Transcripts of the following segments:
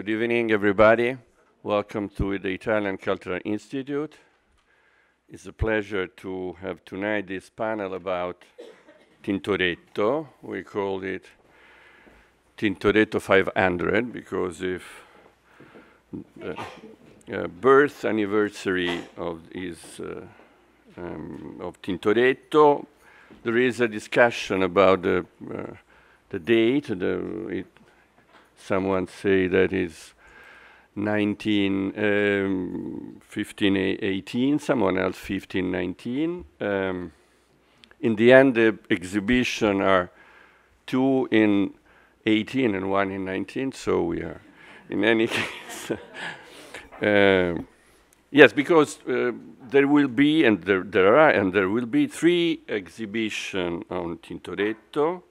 Good evening, everybody. Welcome to the Italian Cultural Institute. It's a pleasure to have tonight this panel about Tintoretto. We call it Tintoretto 500 because if the birth anniversary of of Tintoretto, there is a discussion about the date. Someone say that is 1518, someone else 1519. In the end, the exhibition are 2 in 18 and 1 in 19, so we are, in any case. Yes, because there will be, and there will be 3 exhibitions on Tintoretto.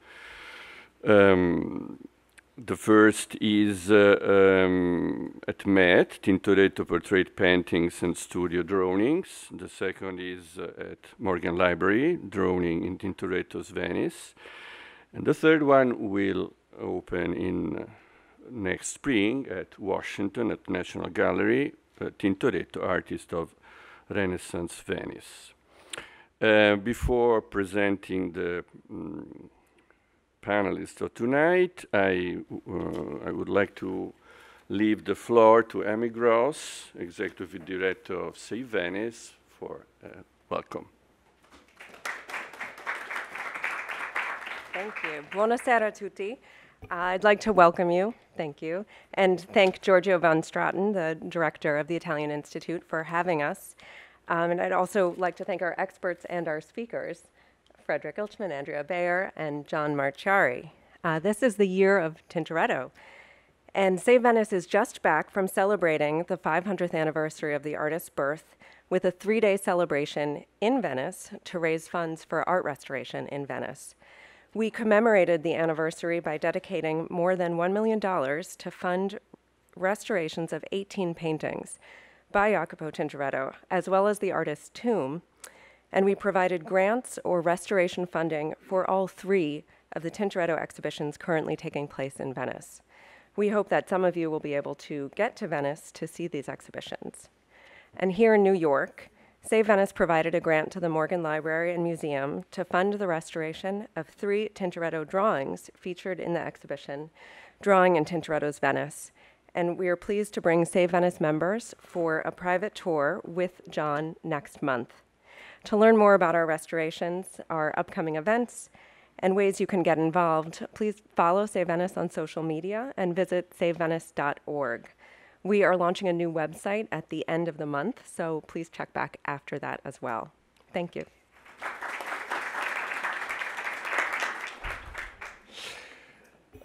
The first is at Met, Tintoretto Portrait Paintings and Studio Drawings. The second is at Morgan Library, Drawing in Tintoretto's Venice. And the third one will open in next spring at Washington at National Gallery, Tintoretto, Artist of Renaissance Venice. Before presenting the panelists of tonight, I would like to leave the floor to Amy Gross, Executive Director of Save Venice, for welcome. Thank you. Buonasera a tutti. I'd like to welcome you, thank you, and thank Giorgio von Straten, the director of the Italian Institute, for having us. And I'd also like to thank our experts and our speakers, Frederich Ilchman, Andrea Bayer, and John Marciari. This is the year of Tintoretto, and Save Venice is just back from celebrating the 500th anniversary of the artist's birth with a 3-day celebration in Venice to raise funds for art restoration in Venice. We commemorated the anniversary by dedicating more than $1 million to fund restorations of 18 paintings by Jacopo Tintoretto, as well as the artist's tomb, and we provided grants or restoration funding for all 3 of the Tintoretto exhibitions currently taking place in Venice. We hope that some of you will be able to get to Venice to see these exhibitions. And here in New York, Save Venice provided a grant to the Morgan Library and Museum to fund the restoration of 3 Tintoretto drawings featured in the exhibition, Drawing in Tintoretto's Venice. And we are pleased to bring Save Venice members for a private tour with John next month. To learn more about our restorations, our upcoming events, and ways you can get involved, please follow Save Venice on social media and visit savevenice.org. We are launching a new website at the end of the month, so please check back after that as well. Thank you.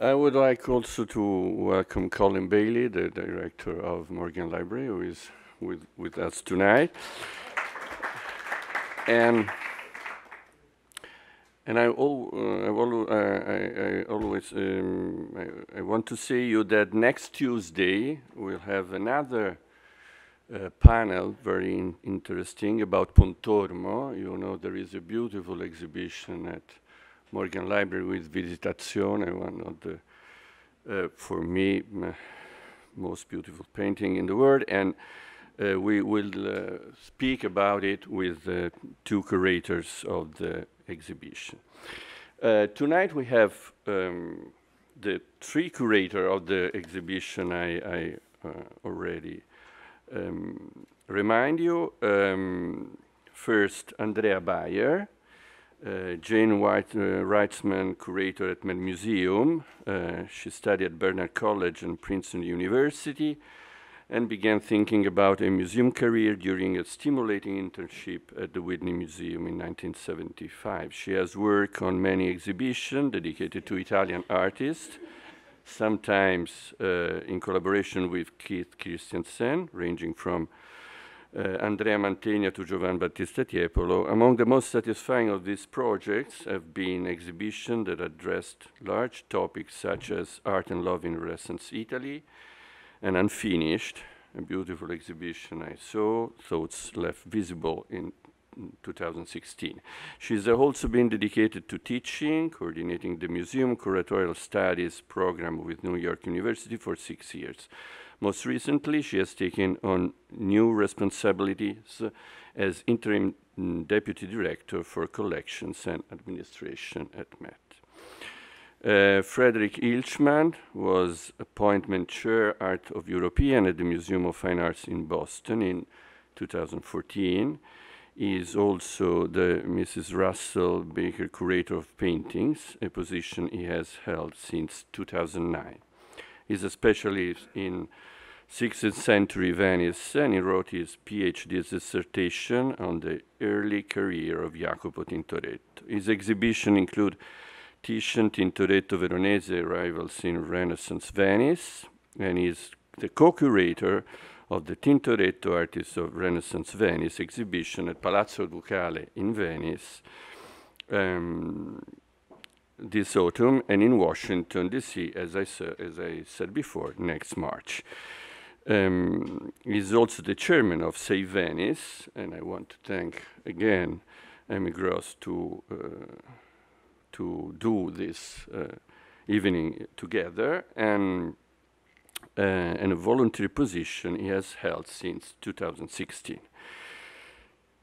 I would like also to welcome Colin Bailey, the director of Morgan Library, who is with us tonight. And I always want to say you that next Tuesday we'll have another panel, very interesting, about Pontormo. You know, there is a beautiful exhibition at Morgan Library with Visitazione, one of the, for me, most beautiful painting in the world. And we will speak about it with 2 curators of the exhibition. Tonight we have the 3 curators of the exhibition I already remind you. First, Andrea Bayer, Jane Wrightsman, curator at Med Museum. She studied at Bernard College and Princeton University, and began thinking about a museum career during a stimulating internship at the Whitney Museum in 1975. She has worked on many exhibitions dedicated to Italian artists, sometimes in collaboration with Keith Christiansen, ranging from Andrea Mantegna to Giovan Battista Tiepolo. Among the most satisfying of these projects have been exhibitions that addressed large topics such as art and love in Renaissance Italy, and Unfinished, a beautiful exhibition I saw, Thoughts Left Visible in 2016. She's also been dedicated to teaching, coordinating the museum curatorial studies program with New York University for 6 years. Most recently, she has taken on new responsibilities as interim deputy director for collections and administration at Met. Frederich Ilchman was appointment chair Art of European at the Museum of Fine Arts in Boston in 2014. He is also the Mrs. Russell Baker Curator of Paintings, a position he has held since 2009. He's a specialist in 16th century Venice, and he wrote his PhD dissertation on the early career of Jacopo Tintoretto. His exhibition include Titian, Tintoretto, Veronese Rivals in Renaissance Venice, and he's the co-curator of the Tintoretto Artists of Renaissance Venice exhibition at Palazzo Ducale in Venice this autumn, and in Washington, D.C., as I said before, next March. He's also the chairman of Save Venice, and I want to thank again Amy Gross to do this evening together, and a voluntary position he has held since 2016.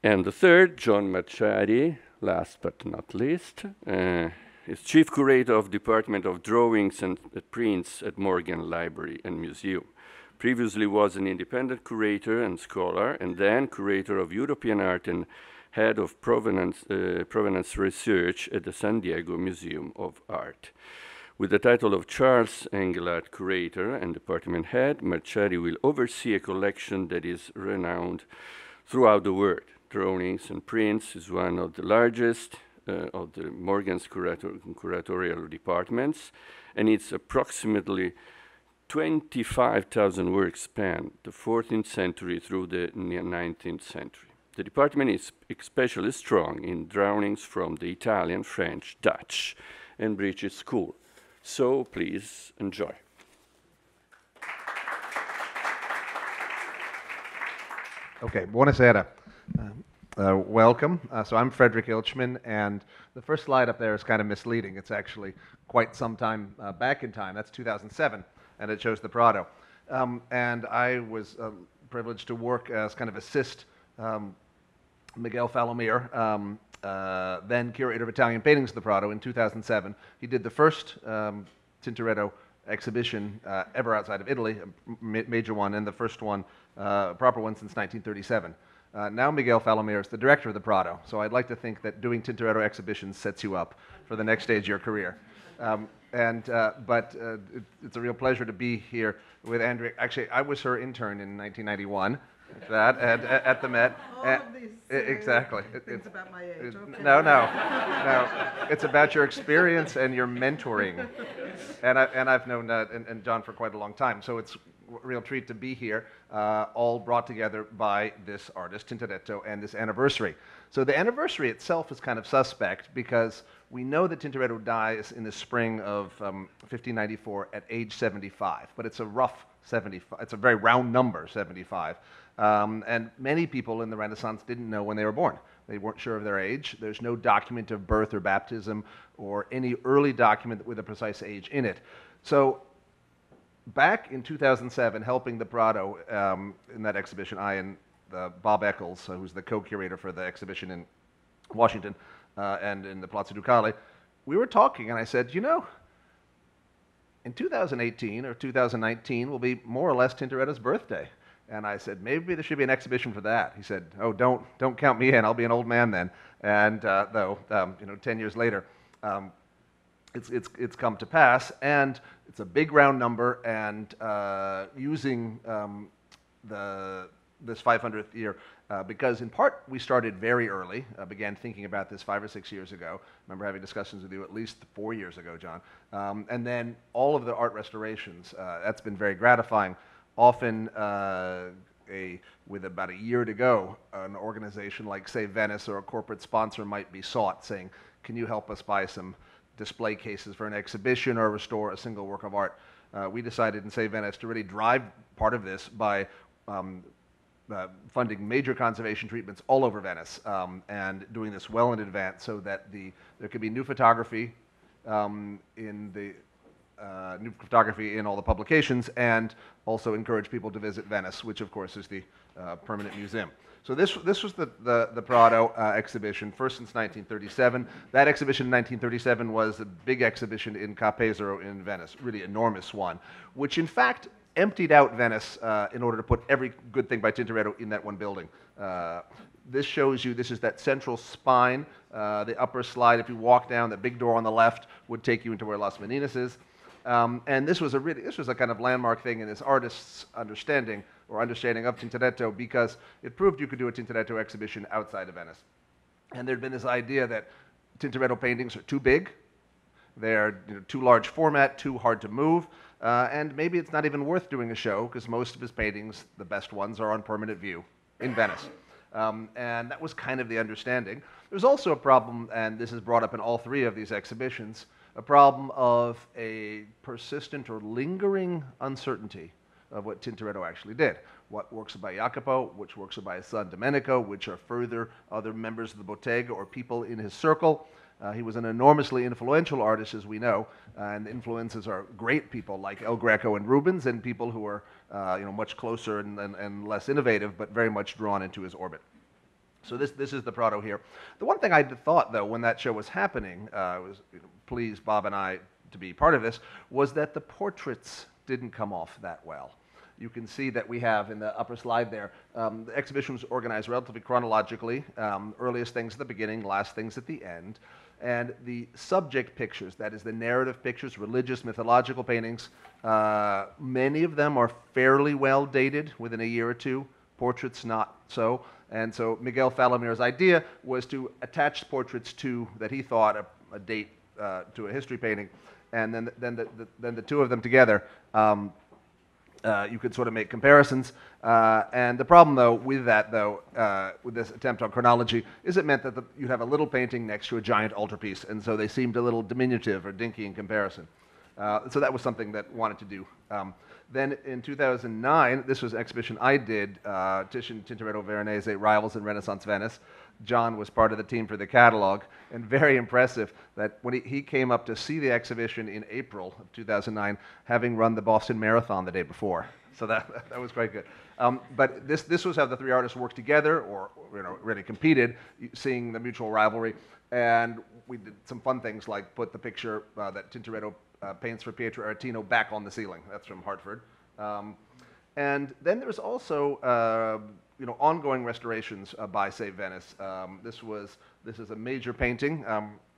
And the third, John Marciari, last but not least, is chief curator of Department of Drawings and Prints at Morgan Library and Museum. Previously was an independent curator and scholar, and then curator of European art and head of provenance research at the San Diego Museum of Art. With the title of Charles Engelhardt Curator and Department Head, Marciari will oversee a collection that is renowned throughout the world. Drawings and Prints is one of the largest of the Morgan's curatorial departments, and it's approximately 25,000 works span the 14th century through the 19th century. The department is especially strong in drawings from the Italian, French, Dutch, and British school. So please enjoy. Okay, buonasera. Welcome. So I'm Frederich Ilchman, and the first slide up there is kind of misleading. It's actually quite some time back in time. That's 2007, and it shows the Prado. And I was privileged to work as kind of assist Miguel Falomir, then curator of Italian paintings at the Prado in 2007. He did the first Tintoretto exhibition ever outside of Italy, a major one, and the first one, proper one since 1937. Now Miguel Falomir is the director of the Prado, so I'd like to think that doing Tintoretto exhibitions sets you up for the next stage of your career. But it's a real pleasure to be here with Andrea. Actually, I was her intern in 1991 at the Met. All of these exactly. Things about my age. Okay. No. It's about your experience and your mentoring. And I've known and John for quite a long time, so it's a real treat to be here, all brought together by this artist, Tintoretto, and this anniversary. So the anniversary itself is kind of suspect because we know that Tintoretto dies in the spring of 1594 at age 75, but it's a rough 75. It's a very round number, 75. And many people in the Renaissance didn't know when they were born. They weren't sure of their age. There's no document of birth or baptism or any early document with a precise age in it. So back in 2007, helping the Prado in that exhibition, I and Bob Eccles, who's the co-curator for the exhibition in Washington and in the Palazzo Ducale, we were talking, and I said, you know, in 2018 or 2019 will be more or less Tintoretto's birthday. And I said, maybe there should be an exhibition for that. He said, oh, don't count me in. I'll be an old man then. And though, 10 years later, it's come to pass, and it's a big round number, and using this 500th year, because in part we started very early, began thinking about this 5 or 6 years ago. I remember having discussions with you at least 4 years ago, John. And then all of the art restorations, that's been very gratifying. Often, with about a year to go, an organization like Save Venice or a corporate sponsor might be sought, saying, can you help us buy some display cases for an exhibition or restore a single work of art? We decided in Save Venice to really drive part of this by funding major conservation treatments all over Venice, and doing this well in advance so that there could be new photography in all the publications, and also encourage people to visit Venice, which of course is the permanent museum. So this was the Prado exhibition, first since 1937. That exhibition in 1937 was a big exhibition in Ca' Pesaro in Venice, really enormous one, which in fact emptied out Venice in order to put every good thing by Tintoretto in that one building. This shows you, this is that central spine, the upper slide. If you walk down, the big door on the left would take you into where Las Meninas is. And this was a kind of landmark thing in this artist's understanding of Tintoretto, because it proved you could do a Tintoretto exhibition outside of Venice. And there'd been this idea that Tintoretto paintings are too big, they're too large format, too hard to move, and maybe it's not even worth doing a show, because most of his paintings, the best ones, are on permanent view in Venice. And that was kind of the understanding. There's also a problem, and this is brought up in all three of these exhibitions, a problem of a persistent or lingering uncertainty of what Tintoretto actually did. What works by Jacopo, which works by his son Domenico, which are further other members of the bottega or people in his circle. He was an enormously influential artist, as we know, and influences are great people like El Greco and Rubens, and people who are much closer and less innovative, but very much drawn into his orbit. So this is the Prado here. The one thing I thought, though, when that show was happening, was pleased Bob and I to be part of this, was that the portraits didn't come off that well. You can see that we have in the upper slide there, the exhibition was organized relatively chronologically, earliest things at the beginning, last things at the end. And the subject pictures, that is the narrative pictures, religious, mythological paintings, many of them are fairly well dated within a year or two, portraits not so. And so Miguel Falomir's idea was to attach portraits to, that he thought, a date to a history painting, and then the two of them together, you could sort of make comparisons. And the problem, though, with that, with this attempt on chronology, is it meant that you'd have a little painting next to a giant altarpiece, and so they seemed a little diminutive or dinky in comparison. So that was something that wanted to do. Then in 2009, this was an exhibition I did, Titian, Tintoretto, Veronese, Rivals in Renaissance Venice. John was part of the team for the catalog, and very impressive that when he came up to see the exhibition in April of 2009, having run the Boston Marathon the day before. So that was quite good. But this was how the three artists worked together, or really competed, seeing the mutual rivalry. And we did some fun things like put the picture that Tintoretto paints for Pietro Aretino back on the ceiling. That's from Hartford. And then there's also ongoing restorations by Save Venice. This is a major painting,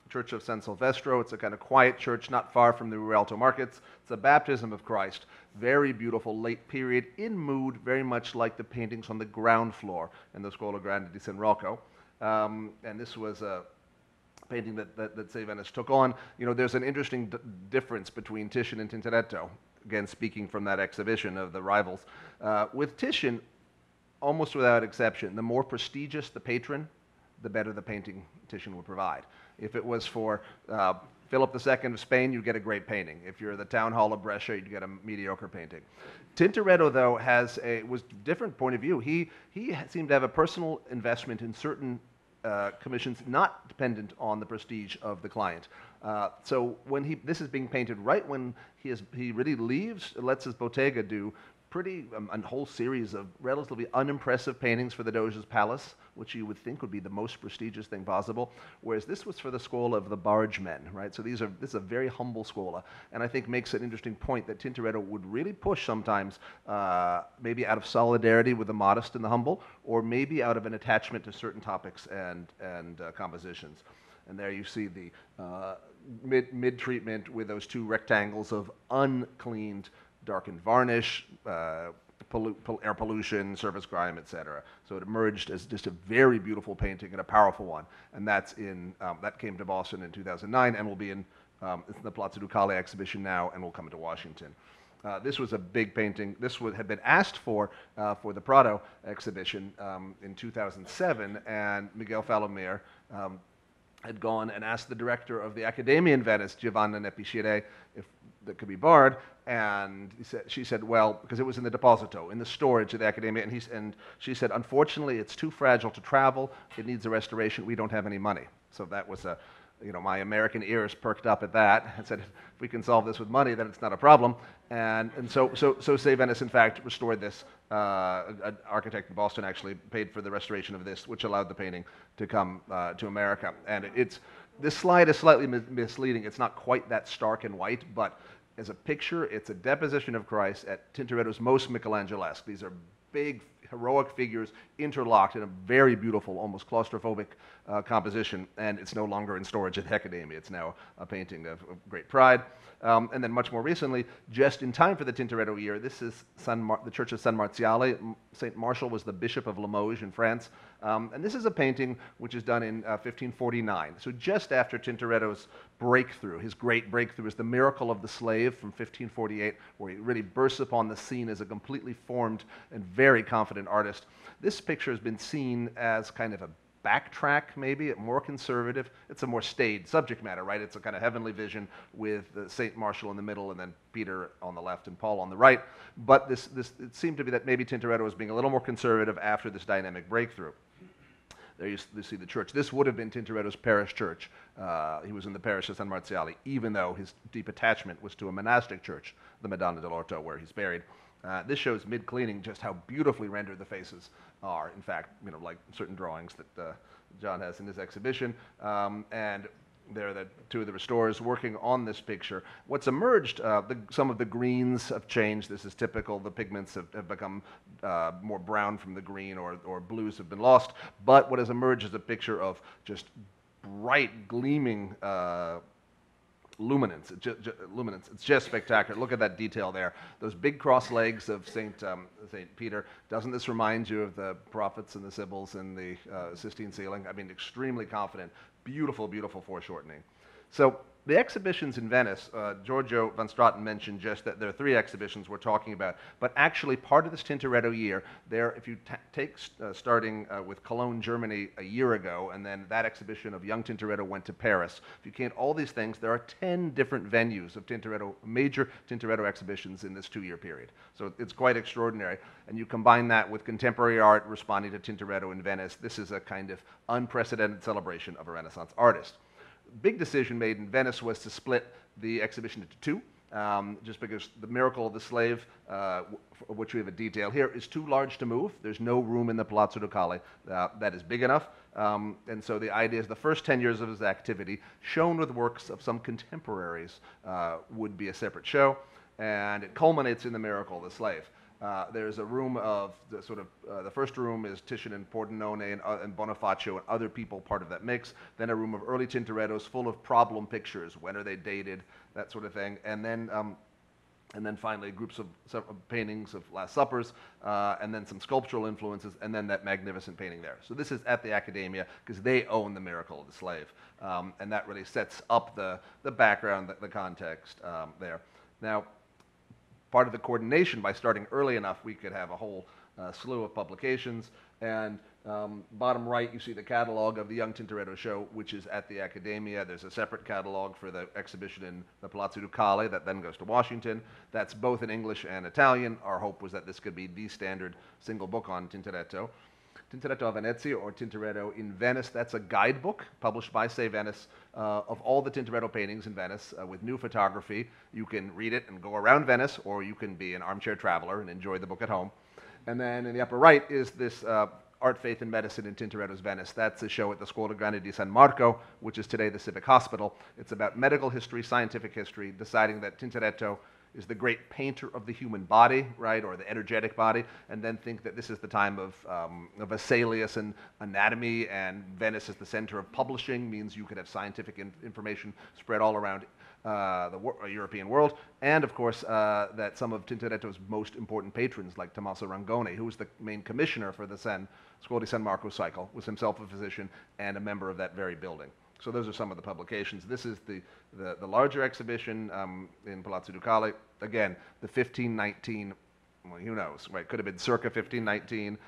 Church of San Silvestro. It's a kind of quiet church not far from the Rialto markets. It's a baptism of Christ. Very beautiful, late period, in mood, very much like the paintings on the ground floor in the Scuola Grande di San Rocco. And this was a painting that Save Venice took on. There's an interesting difference between Titian and Tintoretto, again speaking from that exhibition of the rivals. With Titian, almost without exception, the more prestigious the patron, the better the painting Titian would provide. If it was for Philip II of Spain, you'd get a great painting. If you're the Town Hall of Brescia, you'd get a mediocre painting. Tintoretto, though, was a different point of view. He seemed to have a personal investment in certain commissions not dependent on the prestige of the client. So when this is being painted right when he really leaves, lets his bottega do a whole series of relatively unimpressive paintings for the Doge's palace, which you would think would be the most prestigious thing possible, whereas this was for the Scuola of the bargemen, right? So this is a very humble Scuola, and I think makes an interesting point that Tintoretto would really push sometimes, maybe out of solidarity with the modest and the humble, or maybe out of an attachment to certain topics and compositions. And there you see the mid-treatment with those two rectangles of uncleaned darkened varnish, air pollution, surface grime, etc. So it emerged as just a very beautiful painting and a powerful one. And that came to Boston in 2009 and will be in the Palazzo Ducale exhibition now and will come to Washington. This was a big painting. This had been asked for the Prado exhibition in 2007, and Miguel Falomir had gone and asked the director of the Accademia in Venice, Giovanna Nepicire, if that could be borrowed, and she said, well, because it was in the deposito, in the storage of the Accademia, and she said, unfortunately, it's too fragile to travel, it needs a restoration, we don't have any money. So that was my American ears perked up at that and said, if we can solve this with money, then it's not a problem. And so Say Venice, in fact, restored this. An architect in Boston actually paid for the restoration of this, which allowed the painting to come to America. And this slide is slightly misleading. It's not quite that stark and white, but as a picture, it's a deposition of Christ at Tintoretto's most Michelangelesque. These are big, heroic figures interlocked in a very beautiful, almost claustrophobic composition, and it's no longer in storage at the Accademia. It's now a painting of great pride. And then much more recently, just in time for the Tintoretto year, this is the Church of San Marziale. St. Martial was the Bishop of Limoges in France. And this is a painting which is done in 1549. So just after Tintoretto's breakthrough, his great breakthrough is the Miracle of the Slave from 1548, where he really bursts upon the scene as a completely formed and very confident artist. This picture has been seen as kind of a backtrack, maybe, more conservative. It's a more staid subject matter, right? It's a kind of heavenly vision with St. Martial in the middle and then Peter on the left and Paul on the right. But it seemed to be that maybe Tintoretto was being a little more conservative after this dynamic breakthrough. There you see the church. This would have been Tintoretto's parish church. He was in the parish of San Marziale, even though his deep attachment was to a monastic church, the Madonna dell'Orto, where he's buried. This shows mid-cleaning just how beautifully rendered the faces are. In fact, like certain drawings that John has in his exhibition. And there are the two of the restorers working on this picture. What's emerged, some of the greens have changed. This is typical. The pigments have become more brown from the green, or blues have been lost. But what has emerged is a picture of just bright, gleaming luminance. Luminance. It's just spectacular. Look at that detail there. Those big cross legs of Saint Peter. Doesn't this remind you of the prophets and the sibyls in the Sistine ceiling? I mean, extremely confident. Beautiful, beautiful foreshortening. So the exhibitions in Venice, Giorgio van Straten mentioned just that there are 3 exhibitions we're talking about, but actually part of this Tintoretto year, if you take starting with Cologne, Germany a year ago, and then that exhibition of young Tintoretto went to Paris. If you count all these things, there are 10 different venues of major Tintoretto exhibitions in this 2-year period. So it's quite extraordinary. And you combine that with contemporary art responding to Tintoretto in Venice, this is a kind of unprecedented celebration of a Renaissance artist. Big decision made in Venice was to split the exhibition into 2, just because the Miracle of the Slave, which we have a detail here, is too large to move. There's no room in the Palazzo Ducale that is big enough. And so the idea is the first 10 years of his activity, shown with works of some contemporaries, would be a separate show. And it culminates in the Miracle of the Slave. There's a room of the first room is Titian and Pordenone and Bonifacio and other people part of that mix. Then a room of early Tintorettos full of problem pictures. When are they dated? That sort of thing. And then finally groups of paintings of Last Suppers, and then some sculptural influences, and then that magnificent painting there. So this is at the Accademia because they own the Miracle of the Slave. And that really sets up the background, the context there. Now, part of the coordination, by starting early enough, we could have a whole slew of publications. And bottom right, you see the catalog of the Young Tintoretto Show, which is at the Accademia. There's a separate catalog for the exhibition in the Palazzo Ducale that then goes to Washington. That's both in English and Italian. Our hope was that this could be the standard single book on Tintoretto. Tintoretto a Venezia, or Tintoretto in Venice, that's a guidebook published by Say Venice of all the Tintoretto paintings in Venice with new photography. You can read it and go around Venice, or you can be an armchair traveler and enjoy the book at home. And then in the upper right is this Art, Faith, and Medicine in Tintoretto's Venice. That's a show at the Scuola Grande di San Marco, which is today the Civic Hospital. It's about medical history, scientific history, deciding that Tintoretto is the great painter of the human body, right, or the energetic body, and then think that this is the time of Vesalius and anatomy, and Venice is the center of publishing, means you could have scientific information spread all around the European world, and of course that some of Tintoretto's most important patrons, like Tommaso Rangoni, who was the main commissioner for the Scuola di San Marco cycle, was himself a physician and a member of that very building. So those are some of the publications. This is the larger exhibition in Palazzo Ducale. Again, the 1519, well, who knows, right? Could have been circa 1519,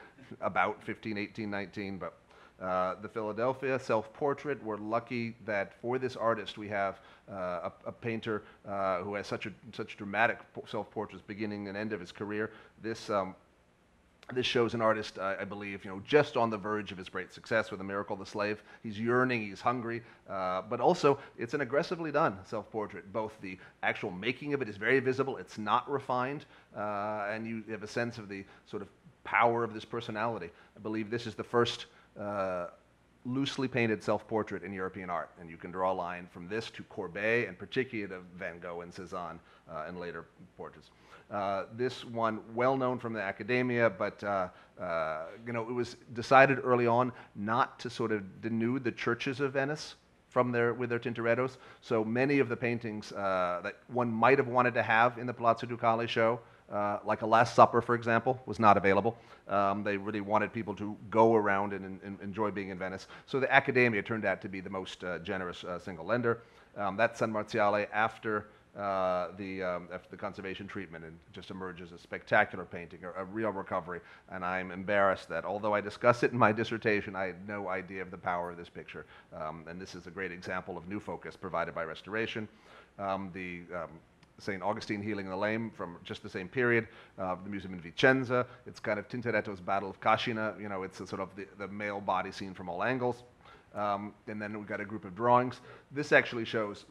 about 1518, 19, but The Philadelphia self-portrait, we're lucky that for this artist we have a painter who has such dramatic self-portraits beginning and end of his career. This shows an artist, I believe, just on the verge of his great success with A Miracle of the Slave. He's yearning, he's hungry, but also it's an aggressively done self-portrait. Both the actual making of it is very visible, it's not refined, and you have a sense of the sort of power of this personality. I believe this is the first loosely painted self-portrait in European art, and you can draw a line from this to Courbet, and particularly to Van Gogh and Cézanne and later portraits. This one, well known from the academia, but it was decided early on not to sort of denude the churches of Venice with their Tintorettos. So many of the paintings that one might have wanted to have in the Palazzo Ducale show, like A Last Supper, for example, was not available. They really wanted people to go around and enjoy being in Venice. So the academia turned out to be the most generous single lender. That's San Marciale after the conservation treatment, and just emerges a spectacular painting, a real recovery. And I'm embarrassed that although I discuss it in my dissertation, I had no idea of the power of this picture. And this is a great example of new focus provided by restoration. St. Augustine healing the lame from just the same period, the museum in Vicenza. It's kind of Tintoretto's Battle of Cascina. It's a sort of the male body seen from all angles. And then we've got a group of drawings. This actually shows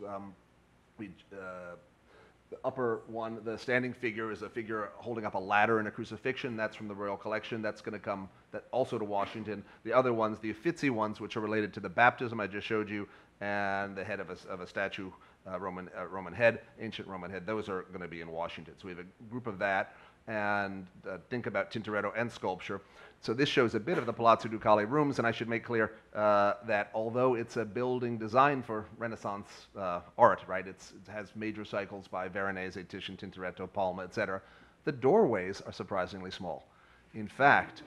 the upper one, the standing figure, is a figure holding up a ladder in a crucifixion. That's from the Royal Collection. That's going to come also to Washington. The other ones, the Uffizi ones, which are related to the baptism I just showed you, and the head of a statue, Roman head, ancient Roman head, those are going to be in Washington. So we have a group of that, and think about Tintoretto and sculpture. So this shows a bit of the Palazzo Ducale rooms, and I should make clear that although it's a building designed for Renaissance art, right, it has major cycles by Veronese, Titian, Tintoretto, Palma, etc., the doorways are surprisingly small. In fact,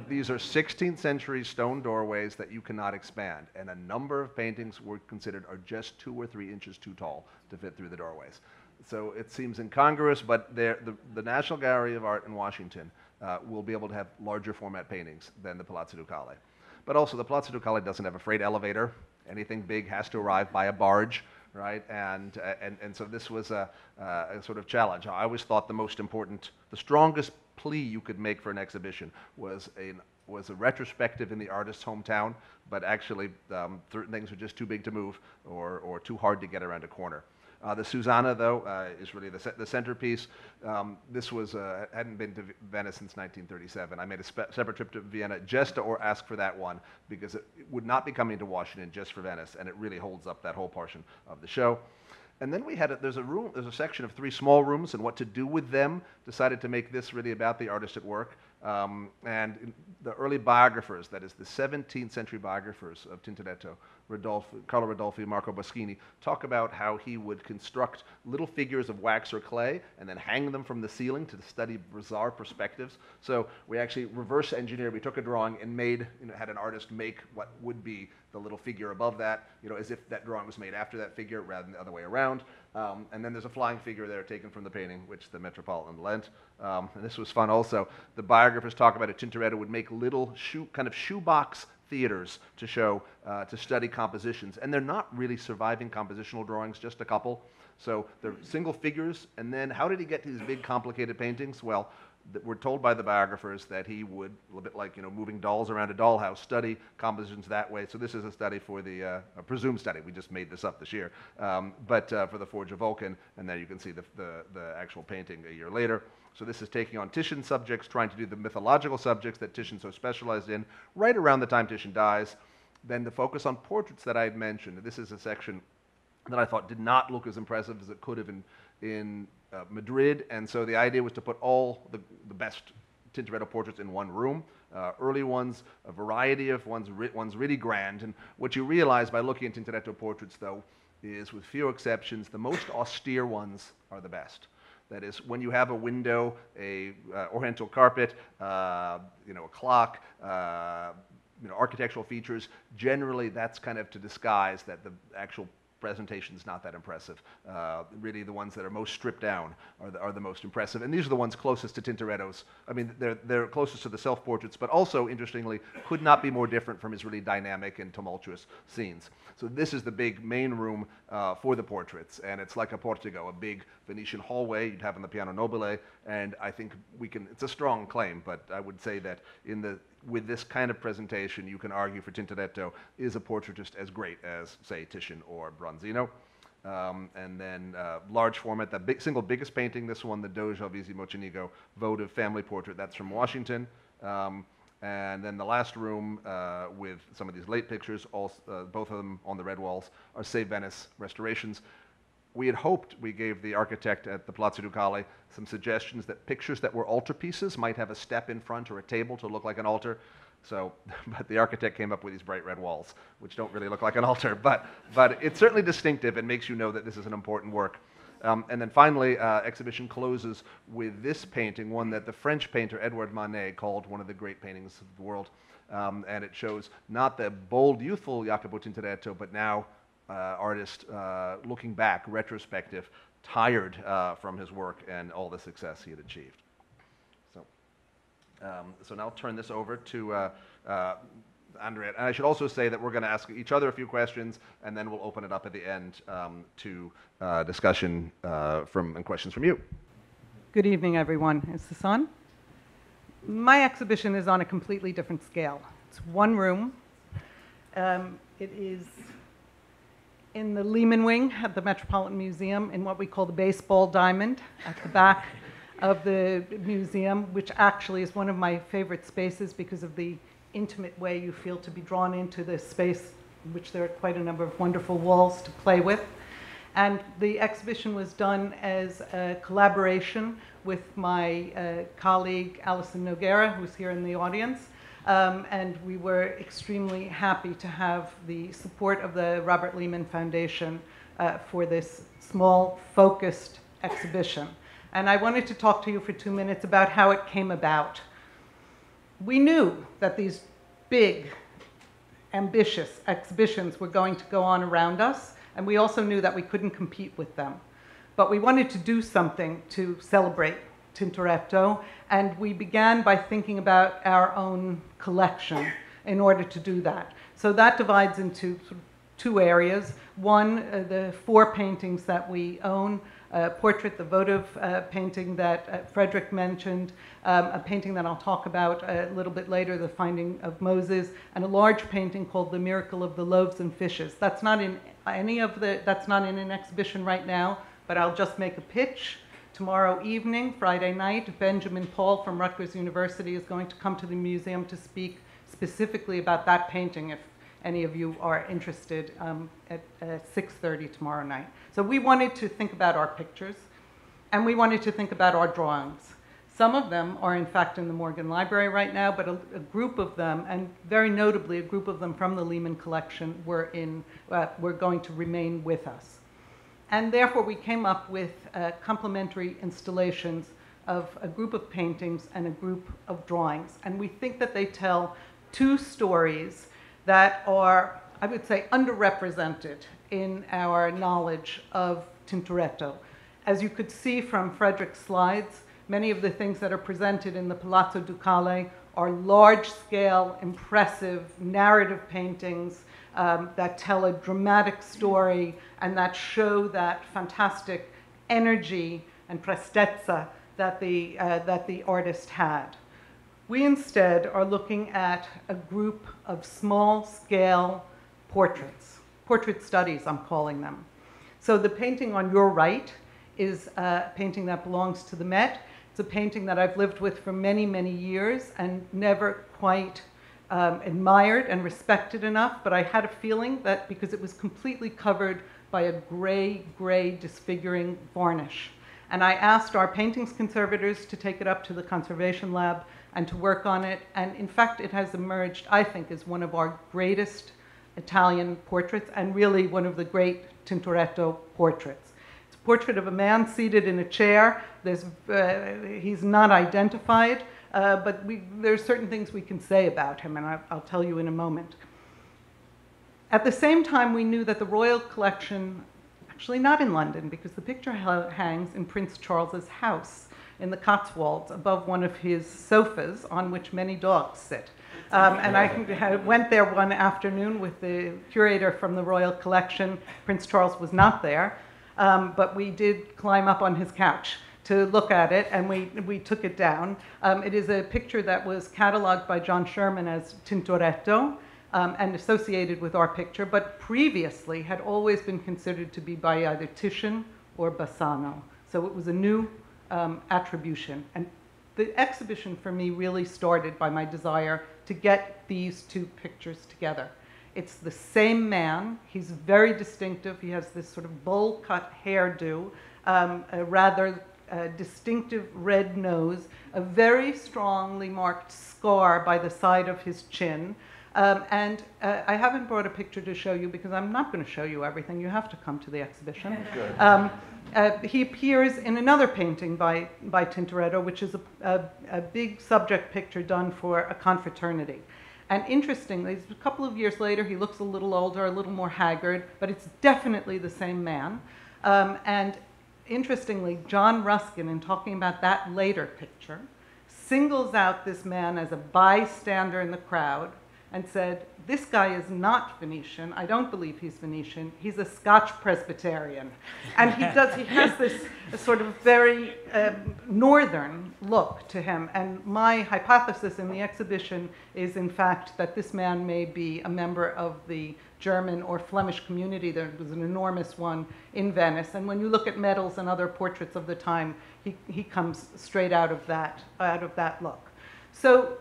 these are 16th century stone doorways that you cannot expand, and a number of paintings were considered are just 2 or 3 inches too tall to fit through the doorways. So it seems incongruous, but the National Gallery of Art in Washington will be able to have larger format paintings than the Palazzo Ducale. But also the Palazzo Ducale doesn't have a freight elevator. Anything big has to arrive by a barge, right? And so this was a sort of challenge. I always thought the strongest plea you could make for an exhibition was a retrospective in the artist's hometown, but actually certain things were just too big to move or too hard to get around a corner. The Susanna, though, is really the centerpiece. This hadn't been to Venice since 1937. I made a separate trip to Vienna just to ask for that one, because it would not be coming to Washington just for Venice, and it really holds up that whole portion of the show. And then we had there's a section of 3 small rooms and what to do with them. Decided to make this really about the artist at work. And the early biographers, that is the 17th century biographers of Tintoretto, Carlo Rodolfi, Marco Boschini, talk about how he would construct little figures of wax or clay and then hang them from the ceiling to study bizarre perspectives. So we actually reverse engineered. We took a drawing and had an artist make what would be the little figure above that, as if that drawing was made after that figure rather than the other way around. And then there's a flying figure there taken from the painting, which the Metropolitan lent. And this was fun also. The biographers talk about it. Tintoretto would make little shoebox theaters to show, to study compositions. And they're not really surviving compositional drawings, just a couple. So they're single figures. And then how did he get to these big, complicated paintings? Well, we're told by the biographers that he would, a little bit like moving dolls around a dollhouse, study compositions that way. So this is a study for a presumed study. We just made this up this year, but for the Forge of Vulcan, and then you can see the actual painting a year later. So this is taking on Titian's subjects, trying to do the mythological subjects that Titian so specialized in, right around the time Titian dies. Then the focus on portraits that I had mentioned. This is a section that I thought did not look as impressive as it could have in Madrid, and so the idea was to put all the best Tintoretto portraits in one room. Early ones, a variety of ones really grand, and what you realize by looking at Tintoretto portraits, though, is with few exceptions, the most austere ones are the best. That is, when you have a window, a oriental carpet, a clock, architectural features, generally that's kind of to disguise that the actual presentation's not that impressive. Really, the ones that are most stripped down are the most impressive. And these are the ones closest to Tintoretto's. I mean, they're closest to the self-portraits, but also, interestingly, could not be more different from his really dynamic and tumultuous scenes. So this is the big main room for the portraits, and it's like a portico, a big Venetian hallway you'd have in the Piano Nobile, and I think it's a strong claim, but I would say that with this kind of presentation, you can argue for Tintoretto is a portraitist as great as, say, Titian or Bronzino. And then large format, the single biggest painting, this one, the Doge Alvisi Mocenigo votive family portrait, that's from Washington. And then the last room with some of these late pictures, both of them on the red walls, are Save Venice restorations. We had hoped, we gave the architect at the Palazzo Ducale some suggestions that pictures that were altarpieces might have a step in front or a table to look like an altar. So, but the architect came up with these bright red walls, which don't really look like an altar, but it's certainly distinctive and makes you know that this is an important work. And then finally, exhibition closes with this painting, one that the French painter Edouard Manet called one of the great paintings of the world. And it shows not the bold, youthful Jacopo Tintoretto, but now artist looking back, retrospective, tired from his work and all the success he had achieved. So now I'll turn this over to Andrea. And I should also say that we're going to ask each other a few questions, and then we'll open it up at the end to discussion and questions from you. Good evening, everyone. Is this on? My exhibition is on a completely different scale. It's one room. It is in the Lehman wing at the Metropolitan Museum in what we call the baseball diamond at the back of the museum, which actually is one of my favorite spaces because of the intimate way you feel to be drawn into this space, in which there are quite a number of wonderful walls to play with. And the exhibition was done as a collaboration with my colleague, Alison Noguera, who's here in the audience. And we were extremely happy to have the support of the Robert Lehman Foundation for this small, focused exhibition. And I wanted to talk to you for 2 minutes about how it came about. We knew that these big, ambitious exhibitions were going to go on around us, and we also knew that we couldn't compete with them. But we wanted to do something to celebrate Tintoretto, and we began by thinking about our own collection in order to do that. So that divides into two areas. One, the 4 paintings that we own, a portrait, the votive painting that Frederich mentioned, a painting that I'll talk about a little bit later, The Finding of Moses, and a large painting called The Miracle of the Loaves and Fishes. That's not in that's not in an exhibition right now, but I'll just make a pitch. Tomorrow evening, Friday night, Benjamin Paul from Rutgers University is going to come to the museum to speak specifically about that painting, if any of you are interested, at 6:30 tomorrow night. So we wanted to think about our pictures, and we wanted to think about our drawings. Some of them are in fact in the Morgan Library right now, but a group of them, and very notably a group of them from the Lehman collection, were going to remain with us. And therefore we came up with complementary installations of a group of paintings and a group of drawings. And we think that they tell 2 stories that are, I would say, underrepresented in our knowledge of Tintoretto. As you could see from Frederick's slides, many of the things that are presented in the Palazzo Ducale are large-scale, impressive, narrative paintings that tell a dramatic story and that show that fantastic energy and prestezza that the artist had. We instead are looking at a group of small-scale portraits, portrait studies, I'm calling them. So the painting on your right is a painting that belongs to the Met. It's a painting that I've lived with for many, many years and never quite admired and respected enough, but I had a feeling that because it was completely covered by a gray, disfiguring varnish. And I asked our paintings conservators to take it up to the conservation lab and to work on it. And in fact, it has emerged, I think, as one of our greatest Italian portraits and really one of the great Tintoretto portraits. It's a portrait of a man seated in a chair. He's not identified, but there are certain things we can say about him, and I'll tell you in a moment. At the same time, we knew that the royal collection, actually not in London, because the picture hangs in Prince Charles's house in the Cotswolds above one of his sofas on which many dogs sit. And I went there one afternoon with the curator from the royal collection. Prince Charles was not there, but we did climb up on his couch to look at it, and we took it down. It is a picture that was cataloged by John Sherman as Tintoretto, and associated with our picture, but previously had always been considered to be by either Titian or Bassano. So it was a new attribution. And the exhibition for me really started by my desire to get these two pictures together. It's the same man. He's very distinctive. He has this sort of bowl-cut hairdo, a rather distinctive red nose, a very strongly marked scar by the side of his chin. I haven't brought a picture to show you because I'm not going to show you everything. You have to come to the exhibition. He appears in another painting by Tintoretto, which is a big subject picture done for a confraternity. And interestingly, a couple of years later, he looks a little older, a little more haggard, but it's definitely the same man. And interestingly, John Ruskin, in talking about that later picture, singles out this man as a bystander in the crowd and said, this guy is not Venetian. I don't believe he's Venetian. He's a Scotch Presbyterian. And he has this sort of very northern look to him. And my hypothesis in the exhibition is, in fact, that this man may be a member of the German or Flemish community. There was an enormous one in Venice. And when you look at medals and other portraits of the time, he comes straight out of that look. So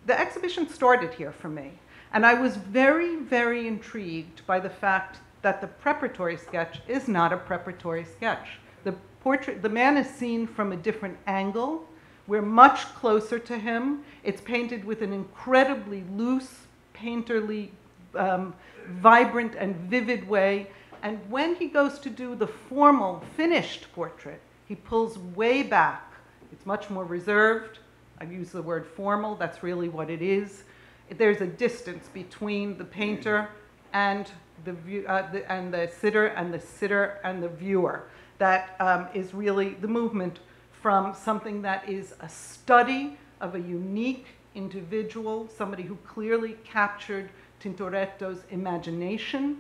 the exhibition started here for me, and I was very, very intrigued by the fact that the preparatory sketch is not a preparatory sketch. The man is seen from a different angle. We're much closer to him. It's painted with an incredibly loose, painterly, vibrant and vivid way. And when he goes to do the formal, finished portrait, he pulls way back. It's much more reserved. I use the word formal, that's really what it is. There's a distance between the painter and the sitter, and the sitter and the viewer. That is really the movement from something that is a study of a unique individual, somebody who clearly captured Tintoretto's imagination,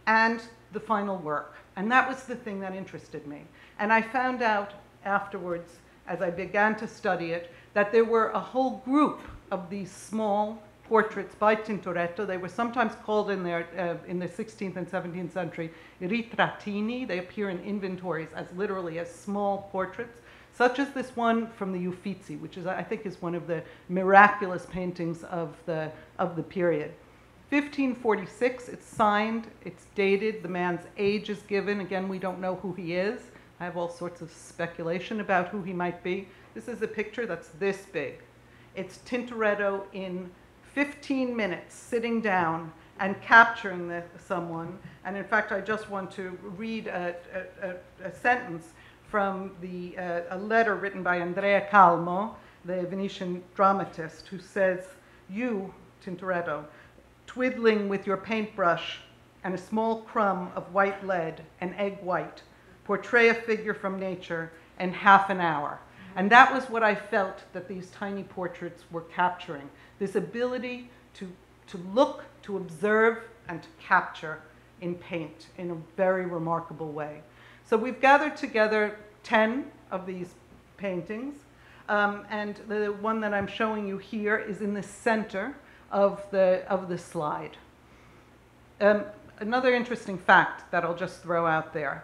and the final work. And that was the thing that interested me. And I found out afterwards, as I began to study it, that there were a whole group of these small portraits by Tintoretto. They were sometimes called in the 16th and 17th century ritrattini. They appear in inventories as literally as small portraits, such as this one from the Uffizi, which is, I think, is one of the miraculous paintings of the period. 1546, it's signed, it's dated, the man's age is given. Again, we don't know who he is. I have all sorts of speculation about who he might be. This is a picture that's this big. It's Tintoretto in 15 minutes sitting down and capturing someone. And in fact, I just want to read a sentence from a letter written by Andrea Calmo, the Venetian dramatist, who says, "You, Tintoretto, twiddling with your paintbrush and a small crumb of white lead, an egg white, portray a figure from nature in half an hour." And that was what I felt that these tiny portraits were capturing, this ability to look, to observe, and to capture in paint in a very remarkable way. So we've gathered together 10 of these paintings, and the one that I'm showing you here is in the center of the slide. Another interesting fact that I'll just throw out there.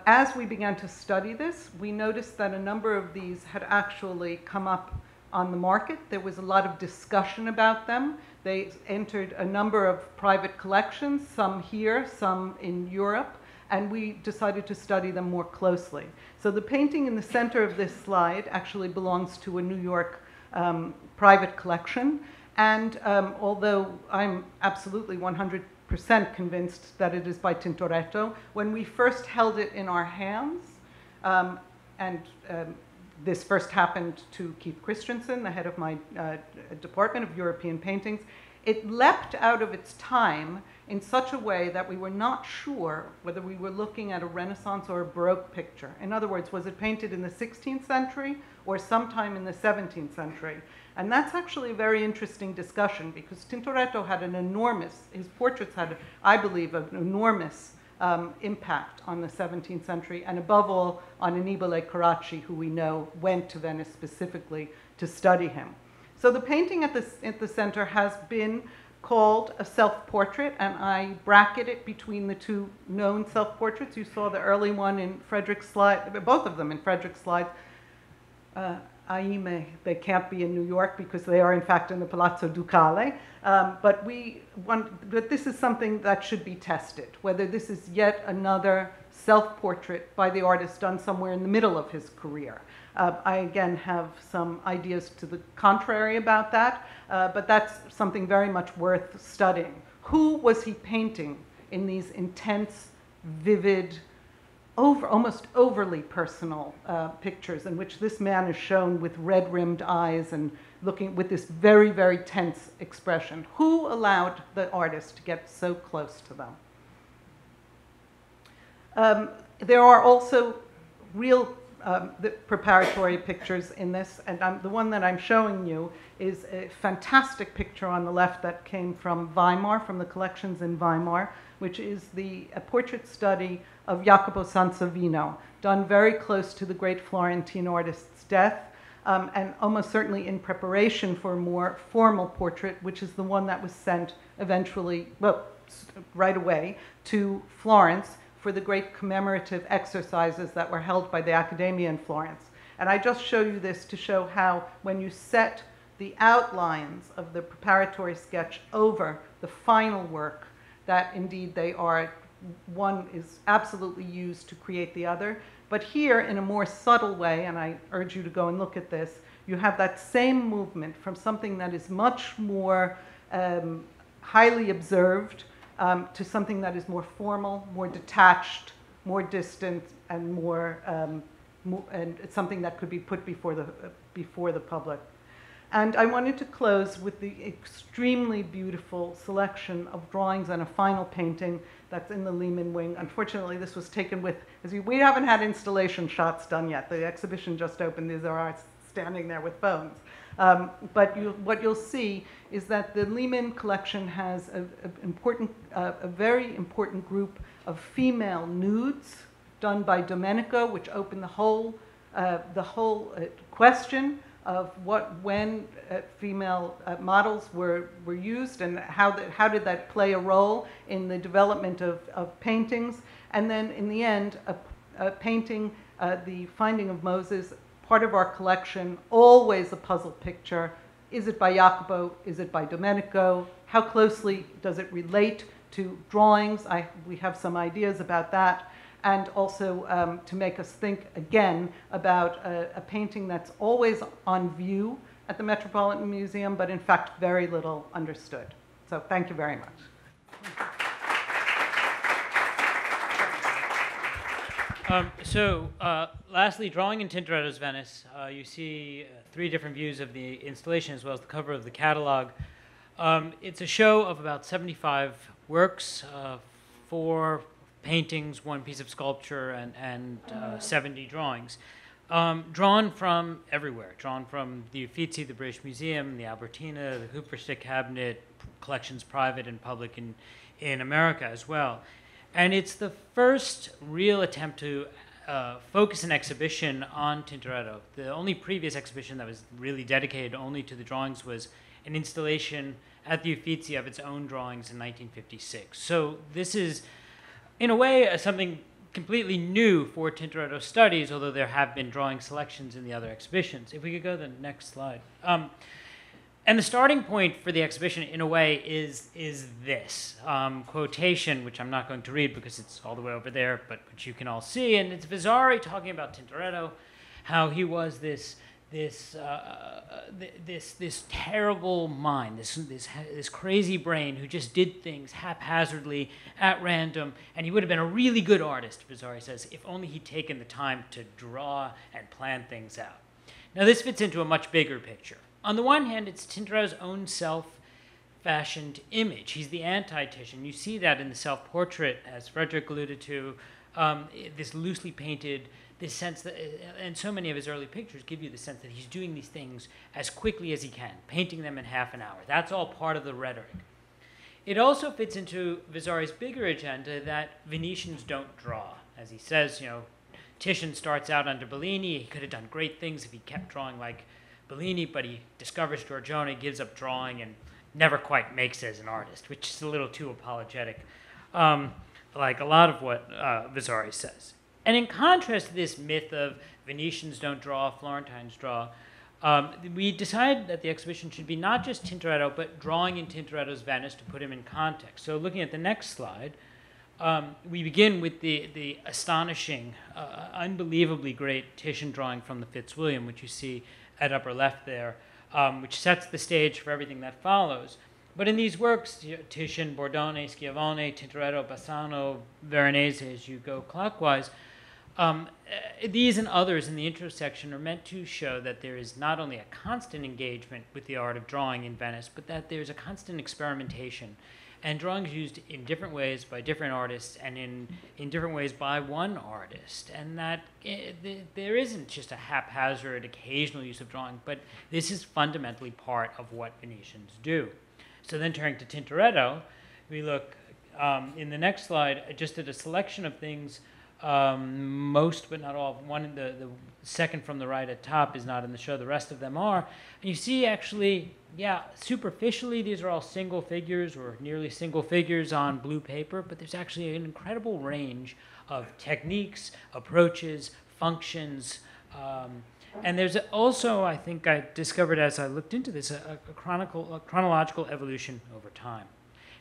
As we began to study this, we noticed that a number of these had actually come up on the market. There was a lot of discussion about them. They entered a number of private collections, some here, some in Europe, and we decided to study them more closely. So the painting in the center of this slide actually belongs to a New York private collection. And although I'm absolutely 100% convinced that it is by Tintoretto, when we first held it in our hands, this first happened to Keith Christensen, the head of my Department of European Paintings, it leapt out of its time in such a way that we were not sure whether we were looking at a Renaissance or a Baroque picture. In other words, was it painted in the 16th century or sometime in the 17th century? And that's actually a very interesting discussion, because Tintoretto had an enormous, his portraits had, I believe, an enormous impact on the 17th century, and above all on Annibale Carracci, who we know went to Venice specifically to study him. So the painting at the center has been called a self-portrait, and I bracket it between the two known self-portraits. You saw the early one in Frederick's slide, both of them in Frederick's slides. They can't be in New York because they are in fact in the Palazzo Ducale, but this is something that should be tested, whether this is yet another self-portrait by the artist done somewhere in the middle of his career. I again have some ideas to the contrary about that, but that's something very much worth studying. Who was he painting in these intense, vivid, almost overly personal pictures, in which this man is shown with red-rimmed eyes and looking with this very, very tense expression? Who allowed the artist to get so close to them? There are also real the preparatory pictures in this, and the one that I'm showing you is a fantastic picture on the left that came from Weimar, from the collections in Weimar, which is a portrait study of Jacopo Sansovino, done very close to the great Florentine artist's death, and almost certainly in preparation for a more formal portrait, which is the one that was sent eventually, well, right away, to Florence for the great commemorative exercises that were held by the Accademia in Florence. And I just show you this to show how, when you set the outlines of the preparatory sketch over the final work, that indeed they are, one is absolutely used to create the other. But here, in a more subtle way, and I urge you to go and look at this, you have that same movement from something that is much more highly observed to something that is more formal, more detached, more distant, and more and it's something that could be put before the public. And I wanted to close with the extremely beautiful selection of drawings and a final painting that's in the Lehman wing. Unfortunately, this was taken with, we haven't had installation shots done yet. The exhibition just opened. These are us standing there with phones. But what you'll see is that the Lehman collection has a very important group of female nudes done by Domenico, which opened the whole question of when female models were used, and how did that play a role in the development of paintings. And then in the end, a painting, The Finding of Moses, part of our collection, always a puzzle picture. Is it by Jacopo? Is it by Domenico? How closely does it relate to drawings? We have some ideas about that. And also to make us think again about a painting that's always on view at the Metropolitan Museum, but in fact very little understood. So thank you very much. Lastly, drawing in Tintoretto's Venice, you see 3 different views of the installation as well as the cover of the catalog. It's a show of about 75 works, 4 paintings, 1 piece of sculpture, and 70 drawings. Drawn from everywhere, drawn from the Uffizi, the British Museum, the Albertina, the Hooperstick Cabinet, collections private and public in America as well. And it's the first real attempt to focus an exhibition on Tintoretto. The only previous exhibition that was really dedicated only to the drawings was an installation at the Uffizi of its own drawings in 1956. So this is, in a way, something completely new for Tintoretto studies, although there have been drawing selections in the other exhibitions. If we could go to the next slide. And the starting point for the exhibition, in a way, is this quotation, which I'm not going to read because it's all the way over there, but which you can all see. And it's Vasari talking about Tintoretto, how he was this terrible mind, this crazy brain who just did things haphazardly at random, and he would have been a really good artist, Vasari says, if only he'd taken the time to draw and plan things out. Now this fits into a much bigger picture. On the one hand, it's Tintoretto's own self fashioned image. He's the anti-Titian. You see that in the self-portrait, as Frederich alluded to, this loosely painted, this sense that, and so many of his early pictures give you the sense that he's doing these things as quickly as he can, painting them in half an hour. That's all part of the rhetoric. It also fits into Vasari's bigger agenda that Venetians don't draw. As he says, Titian starts out under Bellini. He could have done great things if he kept drawing like Bellini, but he discovers Giorgione, gives up drawing, and never quite makes it as an artist, which is a little too apologetic, like a lot of what Vasari says. And in contrast to this myth of Venetians don't draw, Florentines draw, we decided that the exhibition should be not just Tintoretto, but drawing in Tintoretto's Venice to put him in context. So looking at the next slide, we begin with the astonishing, unbelievably great Titian drawing from the Fitzwilliam, which you see at upper left there, which sets the stage for everything that follows. But in these works, Titian, Bordone, Schiavone, Tintoretto, Bassano, Veronese, as you go clockwise, these and others in the intro section are meant to show that there is not only a constant engagement with the art of drawing in Venice, but that there's a constant experimentation. And drawing is used in different ways by different artists and in different ways by one artist. And that there isn't just a haphazard occasional use of drawing, but this is fundamentally part of what Venetians do. So then turning to Tintoretto, we look in the next slide just at a selection of things, most but not all. One, the second from the right at top is not in the show, the rest of them are. And you see actually, superficially these are all single figures or nearly single figures on blue paper, but there's actually an incredible range of techniques, approaches, functions, and there's also, I think I discovered as I looked into this, a chronological evolution over time.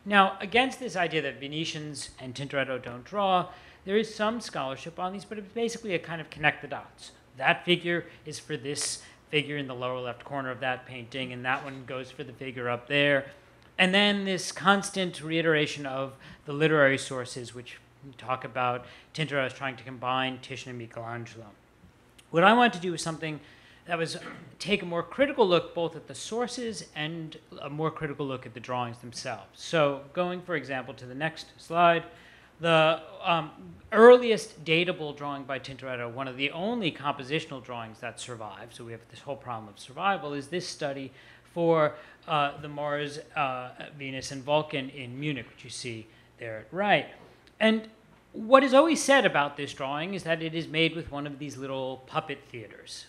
Now, against this idea that Venetians and Tintoretto don't draw, there is some scholarship on these, but it's basically a kind of connect the dots. That figure is for this figure in the lower left corner of that painting, and that one goes for the figure up there. And then this constant reiteration of the literary sources, which talk about Tintoretto as trying to combine Titian and Michelangelo. What I wanted to do was something that was take a more critical look both at the sources and a more critical look at the drawings themselves. So going, for example, to the next slide, the earliest datable drawing by Tintoretto, one of the only compositional drawings that survive, so we have this whole problem of survival, is this study for the Mars, Venus, and Vulcan in Munich, which you see there at right. And what is always said about this drawing is that it is made with one of these little puppet theaters.